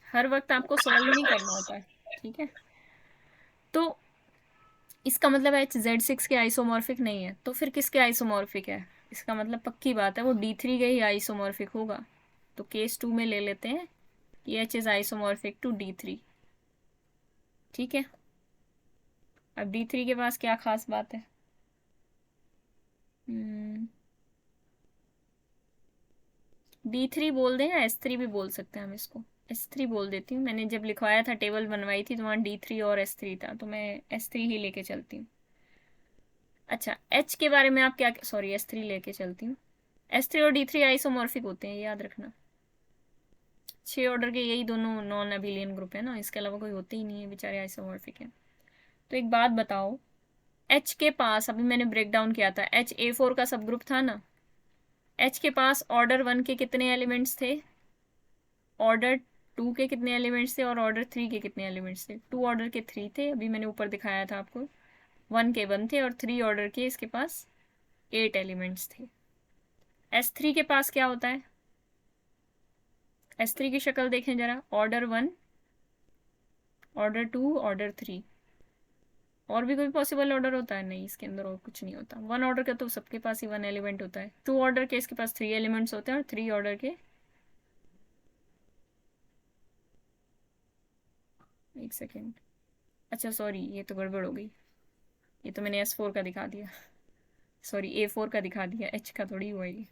हर वक्त आपको सॉल्व नहीं करना होता है, ठीक है? तो इसका मतलब H Z6 के आइसोमॉर्फिक नहीं है, तो फिर किसके आइसोमॉर्फिक है? इसका मतलब पक्की बात है वो D3 के ही आइसोमॉर्फिक होगा। तो केस 2 में ले लेते हैं कि H is isomorphic to D3। ठीक है, अब D3 के पास क्या खास बात है? D3 बोल दें या S3 भी बोल सकते हैं हम इसको। S3 बोल देती हूँ, मैंने जब लिखवाया था टेबल बनवाई थी तो वहाँ D3 और S3 था, तो मैं S3 ही लेके चलती हूँ। अच्छा, H के बारे में आप क्या, सॉरी S3 लेके चलती हूँ। S3 और D3 आइसोमॉर्फिक होते हैं, याद रखना। 6 ऑर्डर के यही दोनों नॉन अबिलियन ग्रुप है ना, इसके अलावा कोई होते ही नहीं है, बेचारे आइसोमॉर्फिक हैं। तो एक बात बताओ, H के पास अभी मैंने ब्रेक डाउन किया था, H A4 का सब ग्रुप था ना। H के पास ऑर्डर 1 के कितने एलिमेंट्स थे, ऑर्डर 2 के कितने एलिमेंट्स थे और ऑर्डर 3 के कितने एलिमेंट्स थे? 2 ऑर्डर के 3 थे, अभी मैंने ऊपर दिखाया था आपको। 1 के 1 थे और 3 ऑर्डर के इसके पास 8 एलिमेंट्स थे। S3 के पास क्या होता है? S3 की शक्ल देखें जरा, ऑर्डर 1, ऑर्डर 2, ऑर्डर 3। और भी कोई पॉसिबल ऑर्डर होता है? नहीं, इसके अंदर और कुछ नहीं होता। 1 ऑर्डर का तो सबके पास ही 1 एलिमेंट होता है। 2 ऑर्डर के इसके पास 3 एलिमेंट्स होते हैं और 3 ऑर्डर के, एक सेकेंड, अच्छा सॉरी ये तो गड़बड़ हो गई, ये तो मैंने S4 का दिखा दिया, सॉरी A4 का दिखा दिया, H का थोड़ी हुआ ये।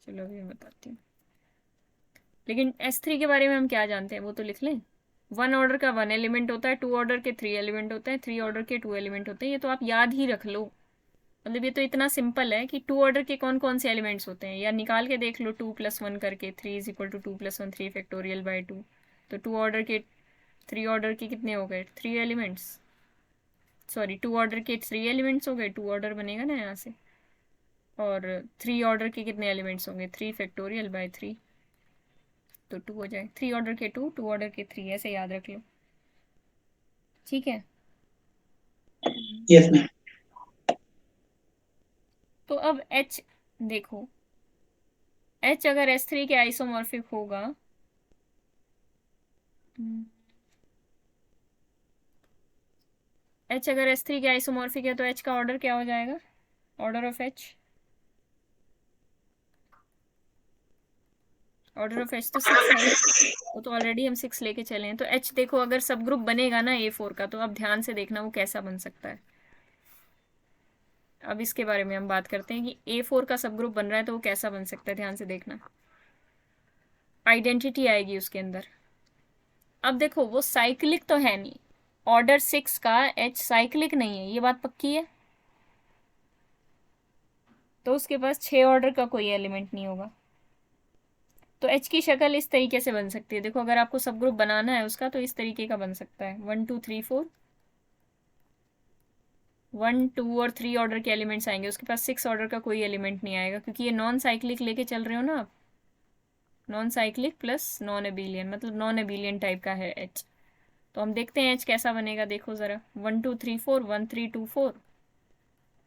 चलो अभी मैं बताती हूँ। लेकिन S3 के बारे में हम क्या जानते हैं वो तो लिख लें। 1 ऑर्डर का 1 एलिमेंट होता है, 2 ऑर्डर के 3 एलिमेंट होते हैं, 3 ऑर्डर के 2 एलिमेंट होते हैं। ये तो आप याद ही रख लो, मतलब ये तो इतना सिंपल है कि 2 ऑर्डर के कौन कौन से एलिमेंट्स होते हैं, या निकाल के देख लो 2 + 1 करके। 3 = 2 + 1 3 फैक्टोरियल बाय 2। तो 2 ऑर्डर के 3 ऑर्डर के कितने हो गए? 3 एलिमेंट्स, सॉरी 2 ऑर्डर के 3 एलिमेंट्स हो गए, 2 ऑर्डर बनेगा ना यहाँ से। और 3 ऑर्डर के कितने एलिमेंट्स होंगे? 3 फैक्टोरियल बाय 3, तो 2 हो जाए। 3 ऑर्डर के 2, 2 ऑर्डर के 3, ऐसे याद रख लो, ठीक है? Yes ma'am. तो अब H देखो, H अगर S3 के आइसोमॉर्फिक होगा, H अगर S3 के आइसोमॉर्फिक है तो H का ऑर्डर क्या हो जाएगा? Order of H, order of H तो 6 है, वो तो ऑलरेडी हम 6 लेके चले हैं। तो H देखो अगर सब ग्रुप बनेगा ना A4 का, तो अब ध्यान से देखना वो कैसा बन सकता है। अब इसके बारे में हम बात करते हैं कि A4 का सब ग्रुप बन रहा है तो वो कैसा बन सकता है, ध्यान से देखना। आइडेंटिटी आएगी उसके अंदर, अब देखो वो साइक्लिक तो है नहीं, ऑर्डर 6 का एच साइक्लिक नहीं है, ये बात पक्की है। तो उसके पास 6 ऑर्डर का कोई एलिमेंट नहीं होगा। तो एच की शक्ल इस तरीके से बन सकती है, देखो अगर आपको सब ग्रुप बनाना है उसका तो इस तरीके का बन सकता है, 1 2 3 4, 1 2 और 3 ऑर्डर के एलिमेंट्स आएंगे, उसके पास 6 ऑर्डर का कोई एलिमेंट नहीं आएगा, क्योंकि ये नॉन साइक्लिक लेके चल रहे हो ना आप, नॉन साइक्लिक प्लस नॉन एबिलियन, मतलब नॉन एबिलियन टाइप का है एच। तो हम देखते हैं एच कैसा बनेगा, देखो ज़रा, 1 2 3 4, 1 3 2 4,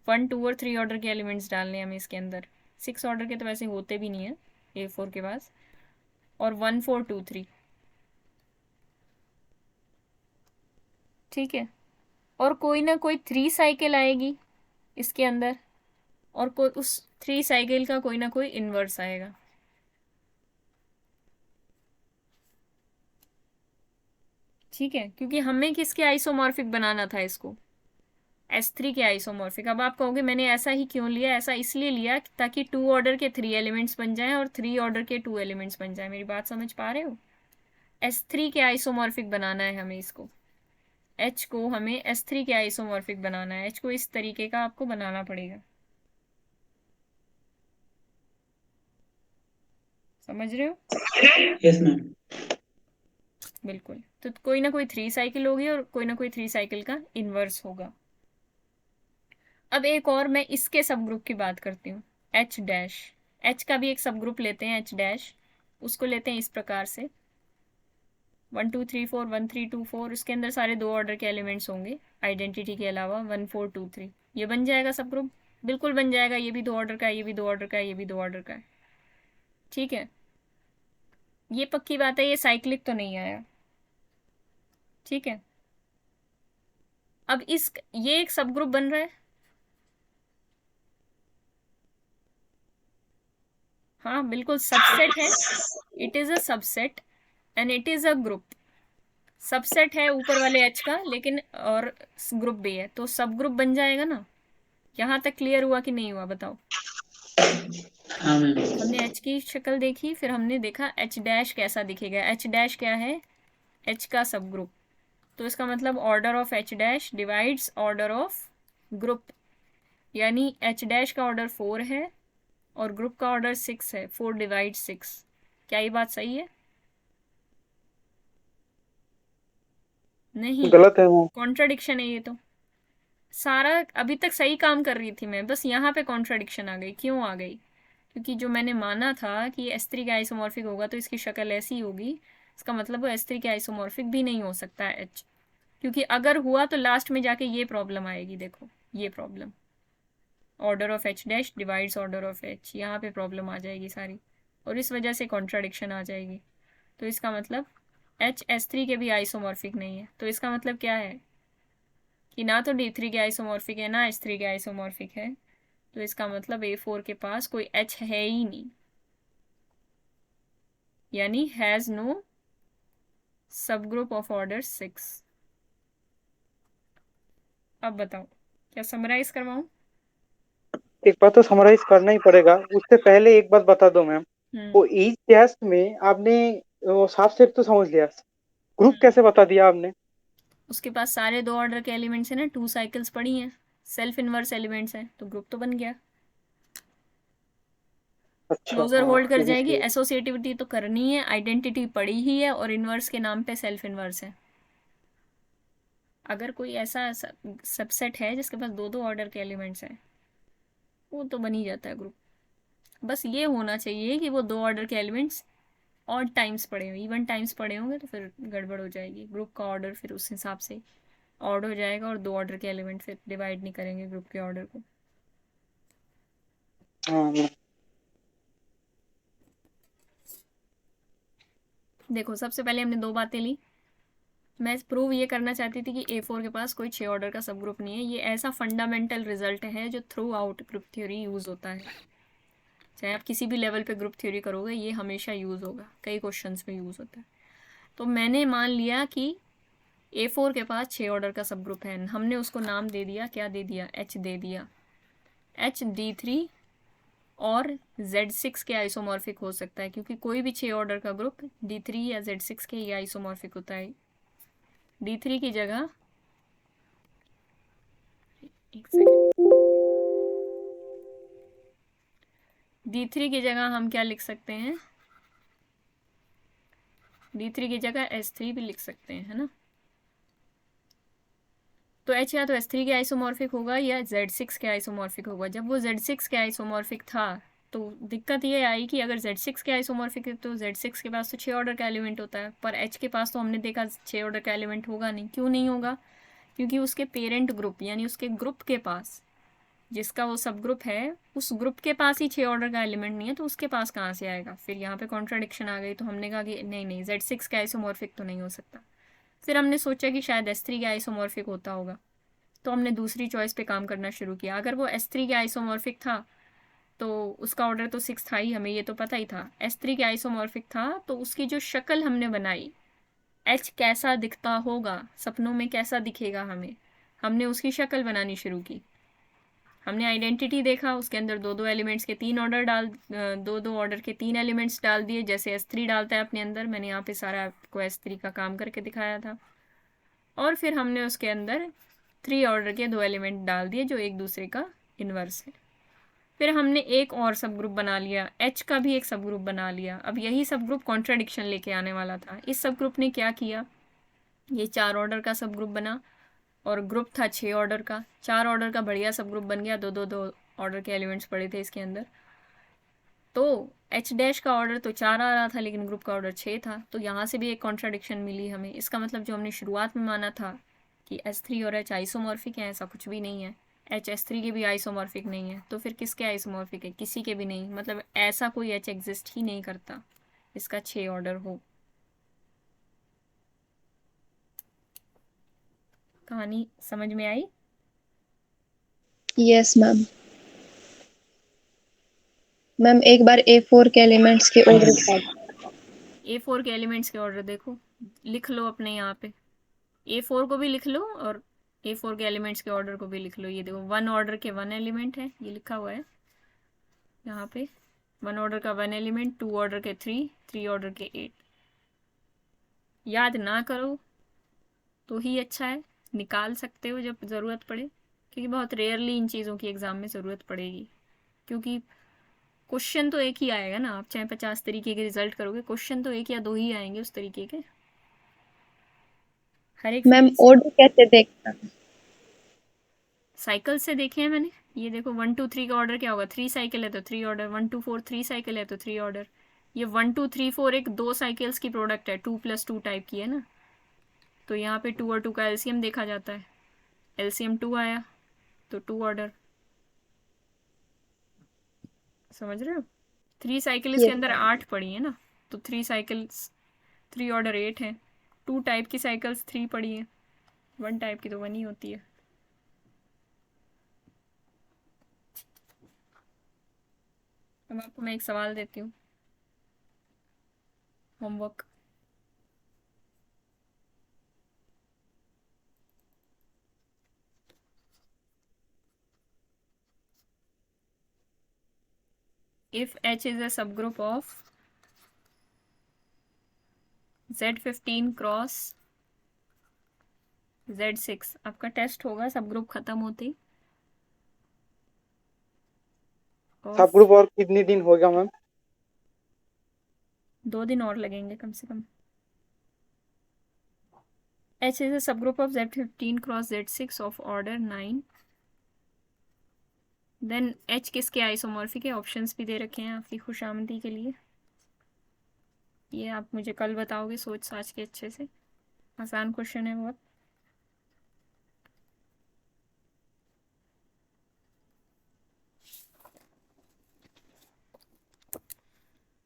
1 2 और 3 ऑर्डर के एलिमेंट्स डालने हैं हमें इसके अंदर, 6 ऑर्डर के तो वैसे होते भी नहीं है A4 के पास, और 1 4 2 3, ठीक है। और कोई ना कोई 3 साइकिल आएगी इसके अंदर, और कोई उस 3 साइकिल का कोई ना कोई इन्वर्स आएगा, ठीक है, क्योंकि हमें किसके आइसोमॉर्फिक बनाना था इसको, S3 के आइसोमॉर्फिक। अब आप कहोगे मैंने ऐसा ही क्यों लिया, ऐसा इसलिए लिया ताकि 2 ऑर्डर के 3 एलिमेंट्स बन जाएं और 3 ऑर्डर के 2 एलिमेंट्स बन जाएं। मेरी बात समझ पा रहे हो? S3 के आइसोमॉर्फिक बनाना है हमें इसको, H को हमें S3 के आइसोमॉर्फिक बनाना है, H को इस तरीके का आपको बनाना पड़ेगा, समझ रहे हो? Yes ma'am. बिल्कुल। तो कोई ना कोई 3 साइकिल होगी और कोई ना कोई 3 साइकिल का इन्वर्स होगा। अब एक और मैं इसके सब ग्रुप की बात करती हूँ, H डैश। H का भी एक सब ग्रुप लेते हैं H डैश, उसको लेते हैं इस प्रकार से 1 2 3 4, 1 3 2 4, उसके अंदर सारे 2 ऑर्डर के एलिमेंट्स होंगे आइडेंटिटी के अलावा, 1 4 2 3, ये बन जाएगा सब ग्रुप, बिल्कुल बन जाएगा, ये भी 2 ऑर्डर का है, ये भी 2 ऑर्डर का है, ये भी 2 ऑर्डर का है, ठीक है। ये पक्की बात है, ये साइक्लिक तो नहीं आया, ठीक है। अब ये एक सब ग्रुप बन रहा है, हाँ बिल्कुल सबसेट है, it is a subset and it is a group. Subset है ऊपर वाले एच का, लेकिन और ग्रुप भी है, तो सब ग्रुप बन जाएगा ना। यहाँ तक क्लियर हुआ कि नहीं हुआ, बताओ? हाँ मैम। हमने एच की शक्ल देखी, फिर हमने देखा एच डैश कैसा दिखेगा। एच डैश क्या है? एच का सब ग्रुप। तो इसका मतलब order of H dash divides order of group, यानी एच डैश का ऑर्डर 4 है और ग्रुप का ऑर्डर 6 है, 4 डिवाइड 6। क्या ये बात सही है? नहीं, गलत है वो। कॉन्ट्राडिक्शन है ये तो। सारा अभी तक सही काम कर रही थी मैं, बस यहाँ पे कॉन्ट्राडिक्शन आ गई। क्यों आ गई? क्योंकि जो मैंने माना था कि S3 का आइसोमॉर्फिक होगा तो इसकी शक्ल ऐसी होगी, इसका मतलब वो S3 के आइसोमॉर्फिक भी नहीं हो सकता है H, क्योंकि अगर हुआ तो लास्ट में जाके ये प्रॉब्लम आएगी, देखो ये problem, order of H dash divides order of H, यहाँ पे प्रॉब्लम आ जाएगी सारी, और इस वजह से कॉन्ट्राडिक्शन आ जाएगी। तो इसका मतलब H S3 के भी आइसोमॉर्फिक नहीं है, तो इसका मतलब क्या है कि ना तो D3 के आइसोमॉर्फिक है ना S3 के आइसोमॉर्फिक है, तो इसका मतलब A4 के पास कोई H है ही नहीं, यानी has no subgroup of order 6। अब बताओ, क्या समराइज करवाऊं? एक बात तो समराइज करना ही पड़ेगा, उससे पहले एक बात बता दो मैम। वो इस टेस्ट में आपने वो साफ सेट तो समझ लिया, ग्रुप कैसे बता दिया आपने? उसके पास सारे 2 ऑर्डर के एलिमेंट्स हैं ना, 2 साइकिल्स पड़ी हैं, सेल्फ इनवर्स एलिमेंट्स हैं, तो ग्रुप तो बन गया। अच्छा क्लोजर हाँ, होल्ड कर ये भी जाएगी, सही है। एसोसिएटिविटी तो करनी है, आइडेंटिटी पड़ी ही है, और इनवर्स के नाम पे सेल्फ इनवर्स है। अगर कोई ऐसा सबसेट है जिसके पास 2 2 ऑर्डर के एलिमेंट्स हैं, वो तो बन ही जाता है ग्रुप। बस ये होना चाहिए कि वो 2 ऑर्डर के एलिमेंट्स ऑड टाइम्स पड़े हों, इवन टाइम्स पड़े होंगे तो फिर गड़बड़ हो जाएगी, ग्रुप का ऑर्डर फिर उस हिसाब से ऑड हो जाएगा, और 2 ऑर्डर के एलिमेंट फिर डिवाइड नहीं करेंगे ग्रुप के ऑर्डर को। हाँ मैम। देखो सबसे पहले हमने 2 बातें ली। मैं प्रूव ये करना चाहती थी कि A4 के पास कोई 6 ऑर्डर का सब ग्रुप नहीं है। ये ऐसा फंडामेंटल रिजल्ट है जो through out group theory use होता है, चाहे आप किसी भी लेवल पे ग्रुप थ्योरी करोगे ये हमेशा यूज़ होगा, कई क्वेश्चंस में यूज़ होता है। तो मैंने मान लिया कि A4 के पास 6 ऑर्डर का सब ग्रुप है, हमने उसको नाम दे दिया, क्या दे दिया? H दे दिया। H D3 और Z6 के आइसोमॉर्फिक हो सकता है, क्योंकि कोई भी 6 ऑर्डर का ग्रुप D3 या Z6 के ही आइसोमॉर्फिक होता है। D3 की जगह, एक सेकेंड, D3 की जगह हम क्या लिख सकते हैं, D3 की जगह S3 भी लिख सकते हैं, है ना। तो H या तो S3 के आइसोमॉर्फिक होगा या Z6 के आइसोमॉर्फिक होगा। जब वो Z6 के आइसोमॉर्फिक था तो दिक्कत ये आई कि अगर Z6 के आइसोमॉर्फिक है तो Z6 के पास तो 6 ऑर्डर का एलिमेंट होता है, पर H के पास तो हमने देखा 6 ऑर्डर का एलिमेंट होगा नहीं। क्यों नहीं होगा? क्योंकि उसके पेरेंट ग्रुप यानी उसके ग्रुप के पास, जिसका वो सब ग्रुप है, उस ग्रुप के पास ही 6 ऑर्डर का एलिमेंट नहीं है, तो उसके पास कहाँ से आएगा। फिर यहाँ पे कॉन्ट्राडिक्शन आ गई, तो हमने कहा कि नहीं Z6 का आइसोमॉर्फिक तो नहीं हो सकता। फिर हमने सोचा कि शायद S3 का आइसोमॉर्फिक होता होगा, तो हमने दूसरी चॉइस पे काम करना शुरू किया। अगर वो S3 के आइसोमॉर्फिक था तो उसका ऑर्डर तो 6 था ही, हमें ये तो पता ही था। S3 के आइसोमॉर्फिक था तो उसकी जो शक्ल हमने बनाई, H कैसा दिखता होगा, सपनों में कैसा दिखेगा हमें, हमने उसकी शक्ल बनानी शुरू की। हमने आइडेंटिटी देखा, उसके अंदर दो एलिमेंट्स के 3 ऑर्डर डाल, दो ऑर्डर के 3 एलिमेंट्स डाल दिए, जैसे S3 डालता है अपने अंदर। मैंने यहाँ पे सारा आपको S3 का काम करके दिखाया था। और फिर हमने उसके अंदर 3 ऑर्डर के 2 एलिमेंट डाल दिए जो एक दूसरे का इन्वर्स है। फिर हमने एक और सब ग्रुप बना लिया, H का भी एक सब ग्रुप बना लिया। अब यही सब ग्रुप कॉन्ट्राडिक्शन लेके आने वाला था। इस सब ग्रुप ने क्या किया, ये 4 ऑर्डर का सब ग्रुप बना और ग्रुप था 6 ऑर्डर का। 4 ऑर्डर का बढ़िया सब ग्रुप बन गया, दो ऑर्डर के एलिमेंट्स पड़े थे इसके अंदर। तो H डैश का ऑर्डर तो 4 आ रहा था, लेकिन ग्रुप का ऑर्डर 6 था। तो यहाँ से भी एक कॉन्ट्राडिक्शन मिली हमें। इसका मतलब जो हमने शुरुआत में माना था कि S3 और H आइसोमॉर्फिक है, ऐसा कुछ भी नहीं है। H S3 के भी आइसोमॉर्फिक नहीं है, तो फिर किसके आइसोमॉर्फिक है? किसी के भी नहीं। मतलब ऐसा कोई H एग्जिस्ट ही नहीं करता इसका 6 ऑर्डर हो। कहानी समझ में आई? Yes ma'am. मैम एक बार A4 के एलिमेंट्स के ऑर्डर बता। A4 के एलिमेंट्स के ऑर्डर देखो, लिख लो अपने यहाँ पे। A4 को भी लिख लो और A4 के एलिमेंट्स के ऑर्डर को भी लिख लो। ये देखो 1 ऑर्डर के 1 एलिमेंट है, ये लिखा हुआ है यहाँ पे। 1 ऑर्डर का 1 एलिमेंट, 2 ऑर्डर के 3 ऑर्डर के 8। याद ना करो तो ही अच्छा है, निकाल सकते हो जब ज़रूरत पड़े, क्योंकि बहुत रेयरली इन चीज़ों की एग्ज़ाम में ज़रूरत पड़ेगी। क्योंकि क्वेश्चन तो एक ही आएगा ना, आप चाहे 50 तरीके के रिजल्ट करोगे, क्वेश्चन तो एक या दो ही आएंगे उस तरीके के। हर एक मैम ऑर्डर कैसे देखना? साइकिल से देखे हैं मैंने। ये देखो 1 2 3 का ऑर्डर क्या होगा, 3 साइकिल है तो 3 ऑर्डर, 1 2 4 3 साइकिल है तो 3 ऑर्डर। ये 1 2 3 4 एक 2 साइकिल्स की प्रोडक्ट है, 2 + 2 टाइप की है ना। तो यहाँ पे 2 और 2 का एलसीएम देखा जाता है, एलसीएम 2 आया तो 2 ऑर्डर। समझ रहे हो? 3 साइकिल इसके अंदर 8 पड़ी है ना, तो 3 साइकिल्स 3 ऑर्डर 8 है। 2 टाइप की साइकिल्स 3 पड़ी है, 1 टाइप की तो 1 ही होती है। अब आपको मैं एक सवाल देती हूँ, homework. If H is a subgroup of Z15 cross Z6, आपका टेस्ट होगा सब ग्रुप खत्म होते ही। सब ग्रुप और कितने दिन होगा मैम? 2 दिन और लगेंगे कम से कम। H is a subgroup of Z15 cross Z6 of order 9। Then H किसके आइसोमॉर्फिक है? ऑप्शंस भी दे रखे हैं आपकी खुशामदी के लिए। ये आप मुझे कल बताओगे सोच साच के अच्छे से। आसान क्वेश्चन है बहुत।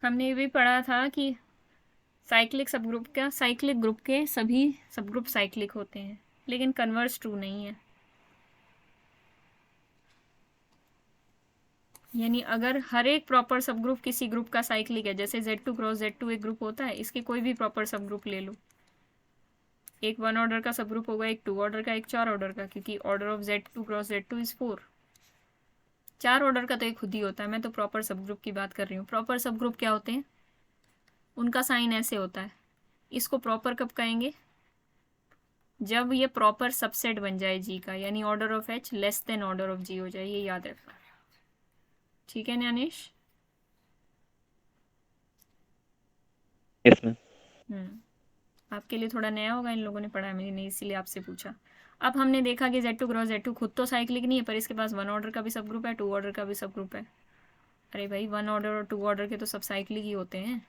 हमने ये भी पढ़ा था कि साइक्लिक ग्रुप के सभी सब ग्रुप साइक्लिक होते हैं, लेकिन कन्वर्स ट्रू नहीं है। यानी अगर हर एक प्रॉपर सब ग्रुप किसी ग्रुप का साइक्लिक है, जैसे Z2 क्रॉस Z2 एक ग्रुप होता है, इसके कोई भी प्रॉपर सब ग्रुप ले लो, एक 1 ऑर्डर का सब ग्रुप होगा, एक 2 ऑर्डर का, एक 4 ऑर्डर का, क्योंकि order of Z2 cross Z2 is 4। 4 order का तो एक खुद ही होता है, मैं तो प्रॉपर सब ग्रुप की बात कर रही हूँ। प्रॉपर सब ग्रुप क्या होते हैं, उनका साइन ऐसे होता है। इसको प्रॉपर कब कहेंगे, जब ये प्रॉपर सबसेट बन जाए जी का, यानी order of H less than order of G हो जाए, ये याद रखना। ठीक है न्यानेश? Yes ma'am. आपके लिए थोड़ा नया होगा, इन लोगों ने पढ़ा है, मैंने नहीं इसीलिए आपसे पूछा। अब हमने देखा कि Z2 क्रॉस Z2 खुद तो साइक्लिक नहीं है, पर इसके पास 1 ऑर्डर का भी सब ग्रुप है, 2 ऑर्डर का भी सब ग्रुप है। अरे भाई 1 ऑर्डर और 2 ऑर्डर के तो सब साइक्लिक ही होते हैं,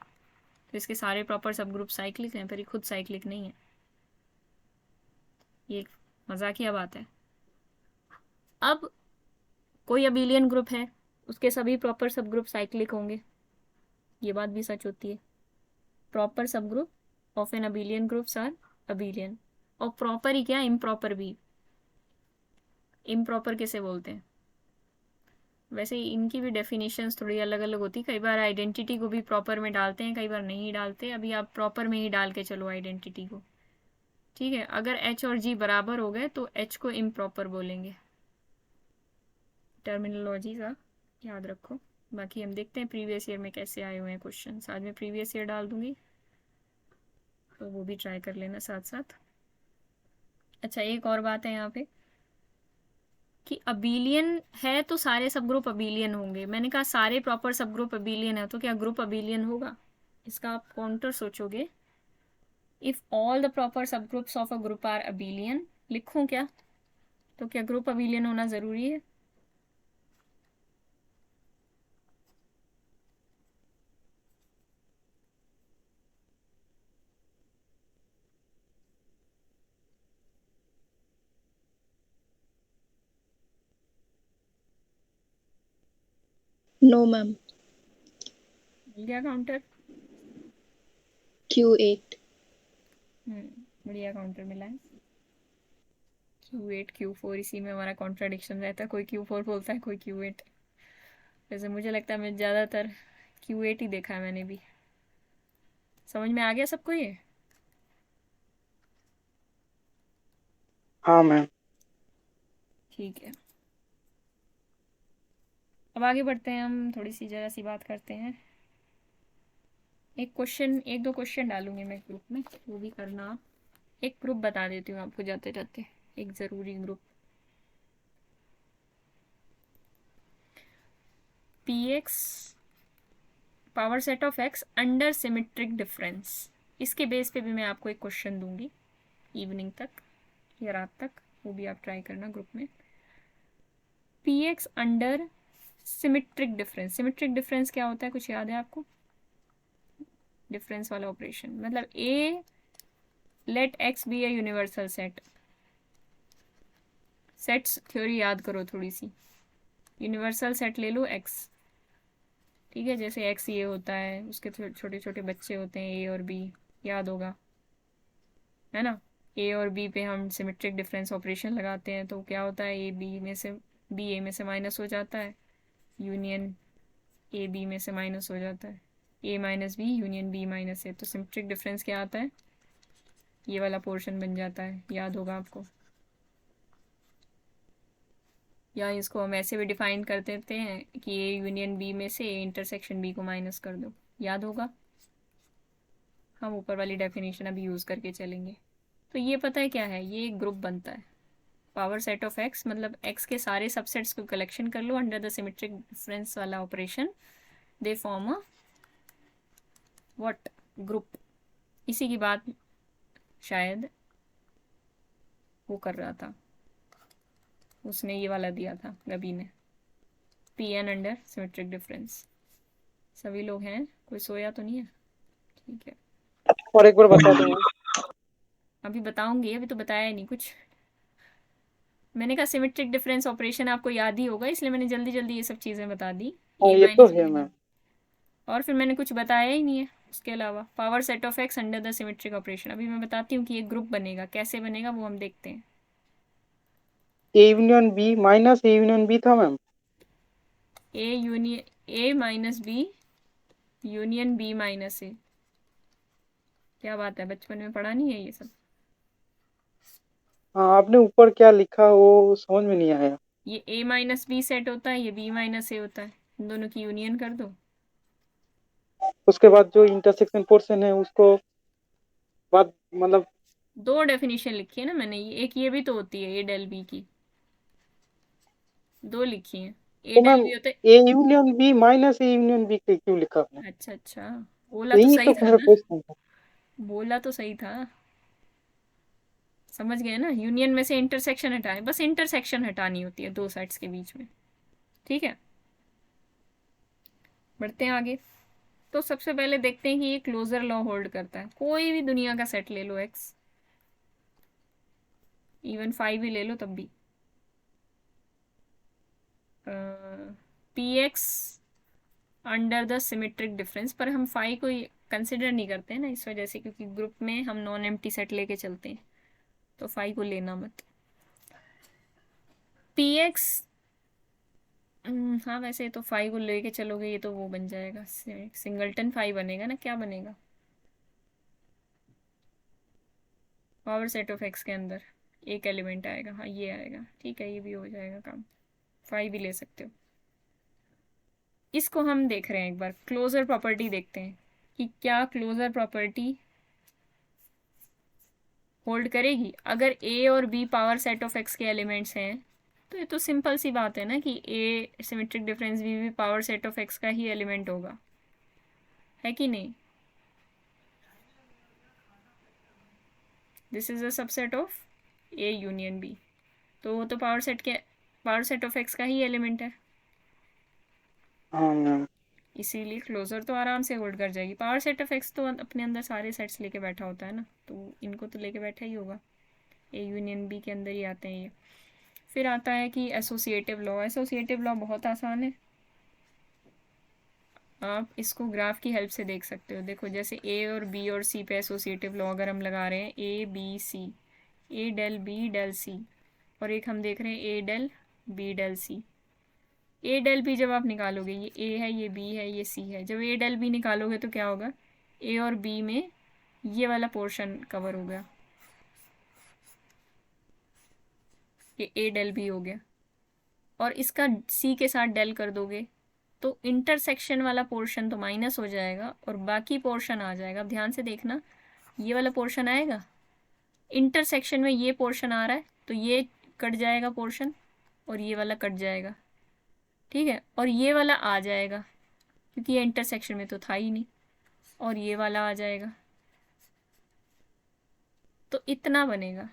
तो इसके सारे प्रॉपर सब ग्रुप साइक्लिक हैं, पर ये खुद साइक्लिक नहीं है। ये एक मजाकिया बात है। अब कोई अबेलियन ग्रुप है, उसके सभी प्रॉपर सब ग्रुप साइक्लिक होंगे, ये बात भी सच होती है। Proper subgroup of an abelian groups are abelian. और प्रॉपर ही क्या, इम्प्रॉपर भी। इम्प्रॉपर किसे बोलते हैं, वैसे इनकी भी डेफिनेशंस थोड़ी अलग अलग होती। कई बार आइडेंटिटी को भी प्रॉपर में डालते हैं, कई बार नहीं डालते। अभी आप प्रॉपर में ही डाल के चलो आइडेंटिटी को, ठीक है। अगर एच और जी बराबर हो गए तो एच को इम्प्रॉपर बोलेंगे। टर्मिनोलॉजी का याद रखो। बाकी हम देखते हैं प्रीवियस ईयर में कैसे आए हुए हैं क्वेश्चन। आज मैं प्रीवियस ईयर डाल दूंगी, तो वो भी ट्राई कर लेना साथ साथ। अच्छा, एक और बात है यहाँ पे कि अबेलियन है तो सारे सब ग्रुप अबेलियन होंगे। मैंने कहा सारे प्रॉपर सब ग्रुप अबेलियन है, तो क्या ग्रुप अबेलियन होगा? इसका आप काउंटर सोचोगे, if all the proper subgroups of a group are abelian, लिखूं क्या? तो क्या ग्रुप अबेलियन होना जरूरी है? No ma'am. मिल गया काउंटर? Q8। बढ़िया काउंटर मिला है। Q8 Q4, इसी में हमारा कॉन्ट्राडिक्शन रहता है, कोई Q4 बोलता है, कोई Q8। वैसे मुझे लगता है मैं ज़्यादातर Q8 ही देखा है मैंने भी। समझ में आ गया सबको ये? हाँ मैम। ठीक है, अब आगे बढ़ते हैं हम, थोड़ी सी जरा सी बात करते हैं। एक दो क्वेश्चन डालूंगी मैं ग्रुप में, वो भी करना। एक ग्रुप बता देती हूँ आपको जाते जाते, एक ज़रूरी group. px power set of x under symmetric difference. इसके बेस पे भी मैं आपको एक क्वेश्चन दूंगी इवनिंग तक या रात तक, वो भी आप ट्राई करना ग्रुप में। px under symmetric difference. Symmetric difference क्या होता है, कुछ याद है आपको? डिफरेंस वाला ऑपरेशन मतलब a let x be a universal set. Sets theory याद करो थोड़ी सी। यूनिवर्सल सेट ले लो x, ठीक है। जैसे x ये होता है, उसके छोटे छोटे बच्चे होते हैं a और b, याद होगा, है ना। a और b पे हम सिमेट्रिक डिफरेंस ऑपरेशन लगाते हैं, तो क्या होता है, b a में से माइनस हो जाता है, यूनियन a b में से माइनस हो जाता है, a minus B union b minus a। तो सिमेट्रिक डिफरेंस क्या आता है, ये वाला पोर्शन बन जाता है, याद होगा आपको। या इसको हम ऐसे भी डिफाइन कर देते हैं कि a यूनियन b में से a इंटरसेक्शन b को माइनस कर दो, याद होगा। हम ऊपर वाली डेफिनेशन अभी यूज़ करके चलेंगे। तो ये पता है क्या है, ये एक ग्रुप बनता है। पावर सेट ऑफ x मतलब x के सारे सबसेट्स को कलेक्शन कर लो अंडर द सिमेट्रिक डिफरेंस वाला operation, they form a what, group. इसी की बात शायद वो कर रहा था, उसने ये वाला दिया था गबी ने, pn अंडर सिमेट्रिक डिफरेंस। सभी लोग हैं, कोई सोया तो नहीं है? ठीक है, और एक बार बता दो। अभी बताऊंगी, अभी तो बताया ही नहीं कुछ। मैंने कहा सिमेट्रिक डिफरेंस ऑपरेशन आपको याद ही होगा, इसलिए मैंने जल्दी जल्दी ये सब चीज़ें बता दी। हाँ ए ये तो माइनस है मैम। और फिर मैंने कुछ बताया ही नहीं है उसके अलावा। Power set of x under the symmetric operation, अभी मैं बताती हूँ कि ये ग्रुप बनेगा, कैसे बनेगा वो हम देखते हैं। A union B minus A union B था ma'am. A minus B union B minus A. क्या बात है, बचपन में पढ़ा नहीं है ये सब? हाँ आपने ऊपर क्या लिखा वो समझ में नहीं आया। ये A माइनस बी सेट होता है, ये B माइनस ए होता है, इन दोनों की यूनियन कर दो। उसके बाद जो इंटरसेक्शन पोर्शन है उसको बाद मतलब दो डेफिनेशन लिखी है ना मैंने, एक ये भी तो होती है A डेल बी की, दो लिखी हैं। A तो डेल मैम बी होता है। A union B minus A union B क्यों लिखा आपने? अच्छा अच्छा, बोला तो यही सही तो था मेरा ना, क्वेश्चन था। बोला तो सही था, समझ गए ना। यूनियन में से इंटरसेक्शन हटाए, बस इंटरसेक्शन हटानी होती है दो सेट्स के बीच में, ठीक है। बढ़ते हैं आगे। तो सबसे पहले देखते हैं कि ये क्लोजर लॉ होल्ड करता है। कोई भी दुनिया का सेट ले लो एक्स, इवन 5 भी ले लो तब भी, P x under the symmetric difference, पर हम 5 को कंसिडर नहीं करते हैं ना इस वजह से, क्योंकि ग्रुप में हम नॉन एम्प्टी सेट लेके चलते हैं, तो 5 को लेना मत। पी एक्स, हाँ वैसे तो 5 को लेके चलोगे ये तो वो बन जाएगा, सिंगलटन 5 बनेगा ना, क्या बनेगा, पावर सेट ऑफ एक्स के अंदर एक एलिमेंट आएगा, हाँ ये आएगा, ठीक है, ये भी हो जाएगा काम, 5 भी ले सकते हो। इसको हम देख रहे हैं, एक बार क्लोजर प्रॉपर्टी देखते हैं कि क्या क्लोजर प्रॉपर्टी होल्ड करेगी। अगर ए और B power set of X के एलिमेंट्स हैं, तो ये तो सिंपल सी बात है ना कि ए सिमेट्रिक डिफरेंस बी भी पावर सेट ऑफ एक्स का ही एलिमेंट होगा, है कि नहीं। This is a subset of A union B, तो वो तो पावर सेट ऑफ एक्स का ही एलिमेंट है, हाँ मैम। इसीलिए क्लोजर तो आराम से होल्ड कर जाएगी। पावर सेट ऑफ एक्स तो अपने अंदर सारे सेट्स लेके बैठा होता है ना, तो इनको तो लेके बैठा ही होगा, ए यूनियन बी के अंदर ही आते हैं ये। फिर आता है कि एसोसिएटिव लॉ। एसोसिएटिव लॉ बहुत आसान है, आप इसको ग्राफ की हेल्प से देख सकते हो। देखो जैसे ए और बी और सी पे एसोसिएटिव लॉ अगर हम लगा रहे हैं, A B C, A del B del C, और एक हम देख रहे हैं A del B del C. A del B जब आप निकालोगे, ये ए है, ये बी है, ये सी है, जब ए डेल बी निकालोगे तो क्या होगा, ए और बी में ये वाला पोर्शन कवर हो गया, ये ए डेल बी हो गया, और इसका सी के साथ डेल कर दोगे तो इंटरसेक्शन वाला पोर्शन तो माइनस हो जाएगा और बाकी पोर्शन आ जाएगा। अब ध्यान से देखना, ये वाला पोर्शन आएगा, इंटरसेक्शन में ये पोर्शन आ रहा है तो ये कट जाएगा पोर्शन, और ये वाला कट जाएगा, ठीक है, और ये वाला आ जाएगा क्योंकि ये इंटरसेक्शन में तो था ही नहीं, और ये वाला आ जाएगा, तो इतना बनेगा।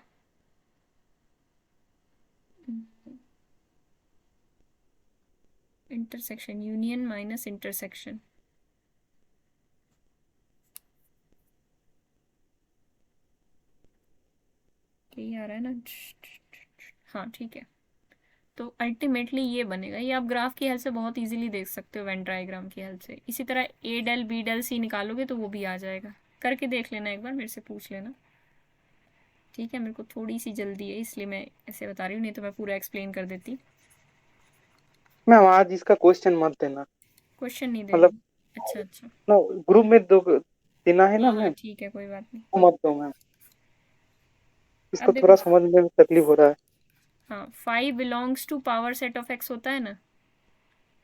इंटरसेक्शन, यूनियन माइनस इंटरसेक्शन, यही आ रहा है ना, हाँ ठीक है। तो अल्टीमेटली ये बनेगा, ये आप ग्राफ की हेल्प से बहुत इजीली देख सकते हो, वेन डायग्राम की हेल्प से। इसी तरह ए डेल बी डेल सी निकालोगे तो वो भी आ जाएगा, करके देख लेना एक बार, मेरे से पूछ लेना, ठीक है। मेरे को थोड़ी सी जल्दी है इसलिए मैं ऐसे बता रही हूँ, नहीं तो मैं पूरा एक्सप्लेन कर देती। मैम आज इसका क्वेश्चन मत देना, क्वेश्चन नहीं मतलब देंगे, अच्छा अच्छा, ना ग्रुप में दो देना है ना हाँ हाँ मैम, ठीक है, कोई बात नहीं। वो मत दो मैम, इसको अब देखो, थोड़ा समझने में तकलीफ हो रहा है। हाँ 5 belongs to power set of X होता है ना,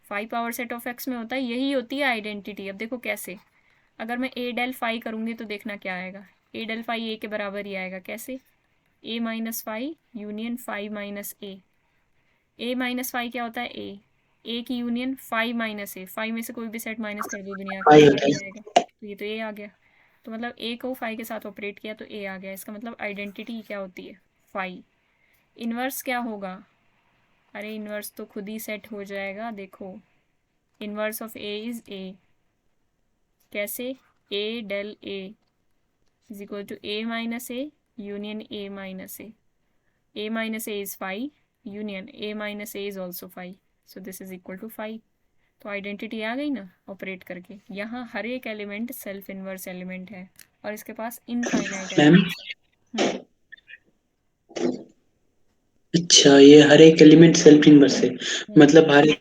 5 पावर सेट ऑफ एक्स में होता है, यही होती है आइडेंटिटी। अब देखो कैसे, अगर मैं ए डेल फाई करूँगी तो देखना क्या आएगा, ए डेल फाई ए के बराबर ही आएगा। कैसे, A minus phi union phi minus A minus phi क्या होता है, ए की union phi minus A, phi में से कोई भी सेट माइनस कर दो दुनिया का, फाई तो होता ए है। आएगा, तो ये तो ए आ गया। तो मतलब ए को फाई के साथ ऑपरेट किया तो ए आ गया, इसका मतलब आइडेंटिटी क्या होती है, फाई। इन्वर्स क्या होगा, अरे इन्वर्स तो खुद ही सेट हो जाएगा, देखो inverse of A is A, कैसे, A del A is equal to A minus A union A minus A minus A is phi union A minus A is also phi, so this is equal to phi. तो identity आ गई ना operate करके। यहाँ हर एक element self inverse element है और इसके पास इनफाइनाइट मैम एलिमेंट्स। अच्छा, ये हर एक एलिमेंट सेल्फ इनवर्स है, मतलब हर एक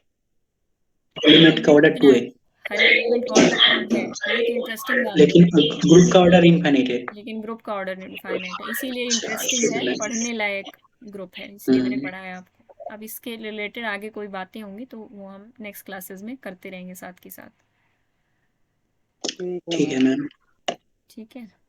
एलिमेंट का ऑर्डर कितना 2 है, है, हर एक एलिमेंट का ऑर्डर 2 है, ये तो इंटरेस्टिंग बात है। लेकिन ग्रुप का ऑर्डर इनफाइनाइट है। लेकिन ग्रुप का ऑर्डर इनफाइनाइट है, इसिलिए अच्छा, इंटरेस्टिंग है, सिमिलर। पढ़ने लायक ग्रुप है, इसलिए मैंने पढ़ाया आपको। अब इसके रिलेटेड आगे कोई बातें होंगी तो वो हम नेक्स्ट क्लासेस में करते रहेंगे साथ के साथ। ठीक है ठीक है मैम। मैम। ठीक है।